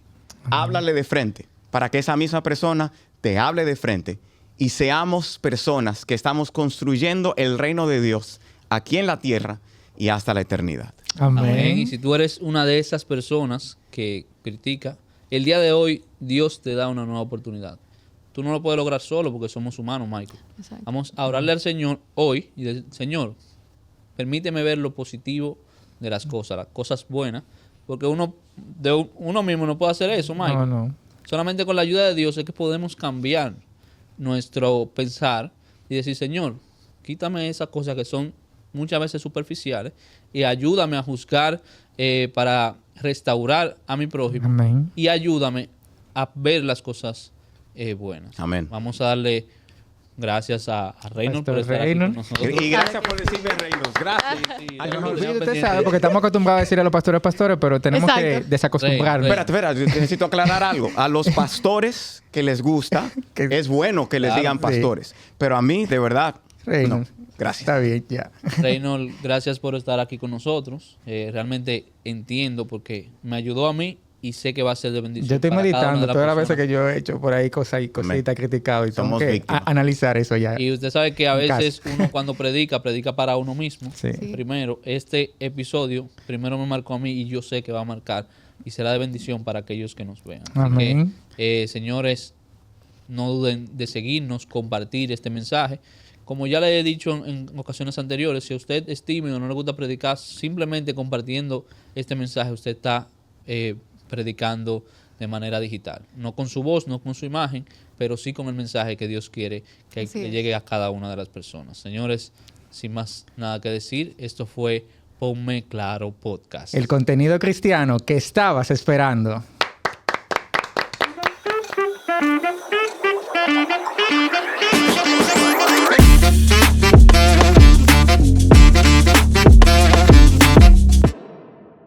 [SPEAKER 4] Háblale de frente para que esa misma persona te hable de frente y seamos personas que estamos construyendo el reino de Dios aquí en la tierra y hasta la eternidad.
[SPEAKER 3] Amén.
[SPEAKER 1] amén. Y si tú eres una de esas personas que critica, el día de hoy Dios te da una nueva oportunidad. Tú no lo puedes lograr solo porque somos humanos, Michael.
[SPEAKER 2] Exacto.
[SPEAKER 1] Vamos a orarle al Señor hoy y decir, Señor, permíteme ver lo positivo de las cosas buenas, porque uno mismo no puede hacer eso, Michael.
[SPEAKER 3] No, no.
[SPEAKER 1] Solamente con la ayuda de Dios es que podemos cambiar nuestro pensar y decir, Señor, quítame esas cosas que son muchas veces superficiales y ayúdame a juzgar para restaurar a mi prójimo
[SPEAKER 3] Amén.
[SPEAKER 1] y ayúdame a ver las cosas buenas.
[SPEAKER 4] Amén.
[SPEAKER 1] Vamos a darle gracias a Reynolds por
[SPEAKER 3] Pastor
[SPEAKER 1] estar aquí con
[SPEAKER 3] Reynolds.
[SPEAKER 1] nosotros.
[SPEAKER 4] Y gracias por decirme reinos. Gracias.
[SPEAKER 1] Sí,
[SPEAKER 4] Ay,
[SPEAKER 1] no,
[SPEAKER 4] no,
[SPEAKER 3] Sí,
[SPEAKER 1] sean
[SPEAKER 3] usted
[SPEAKER 1] pendientes.
[SPEAKER 3] sabe, porque estamos acostumbrados a decir a los pastores, pero tenemos que
[SPEAKER 2] Exacto.
[SPEAKER 3] desacostumbrarnos.
[SPEAKER 1] Rey.
[SPEAKER 4] Espera, yo necesito aclarar algo. A los pastores que les gusta,
[SPEAKER 3] Que-
[SPEAKER 4] es bueno que les
[SPEAKER 1] Claro,
[SPEAKER 4] digan
[SPEAKER 3] sí.
[SPEAKER 4] pastores. Pero a mí, de verdad,
[SPEAKER 3] Reynolds.
[SPEAKER 4] no. Gracias.
[SPEAKER 3] Está bien, ya.
[SPEAKER 1] Reynolds, gracias por estar aquí con nosotros. Realmente entiendo porque me ayudó a mí y sé que va a ser de bendición.
[SPEAKER 3] Yo estoy
[SPEAKER 1] para cada una
[SPEAKER 3] meditando
[SPEAKER 1] de las
[SPEAKER 3] todas las veces
[SPEAKER 1] personas.
[SPEAKER 3] que yo he hecho por ahí cosas y cositas criticado y tengo
[SPEAKER 4] Somos
[SPEAKER 3] que
[SPEAKER 4] víctimas.
[SPEAKER 3] analizar eso ya.
[SPEAKER 1] Y usted sabe que a
[SPEAKER 3] En casa.
[SPEAKER 1] veces uno cuando predica para uno mismo.
[SPEAKER 3] Sí.
[SPEAKER 2] Sí.
[SPEAKER 1] Primero, este episodio primero me marcó a mí y yo sé que va a marcar y será de bendición para aquellos que nos vean. Así
[SPEAKER 3] Amén.
[SPEAKER 1] que, señores, no duden de seguirnos, compartir este mensaje. Como ya le he dicho en ocasiones anteriores, si a usted es tímido o no le gusta predicar, simplemente compartiendo este mensaje usted está predicando de manera digital. No con su voz, no con su imagen, pero sí con el mensaje que Dios quiere que llegue a cada una de las personas. Señores, sin más nada que decir, esto fue Ponme Claro Podcast.
[SPEAKER 3] El contenido cristiano que estabas esperando.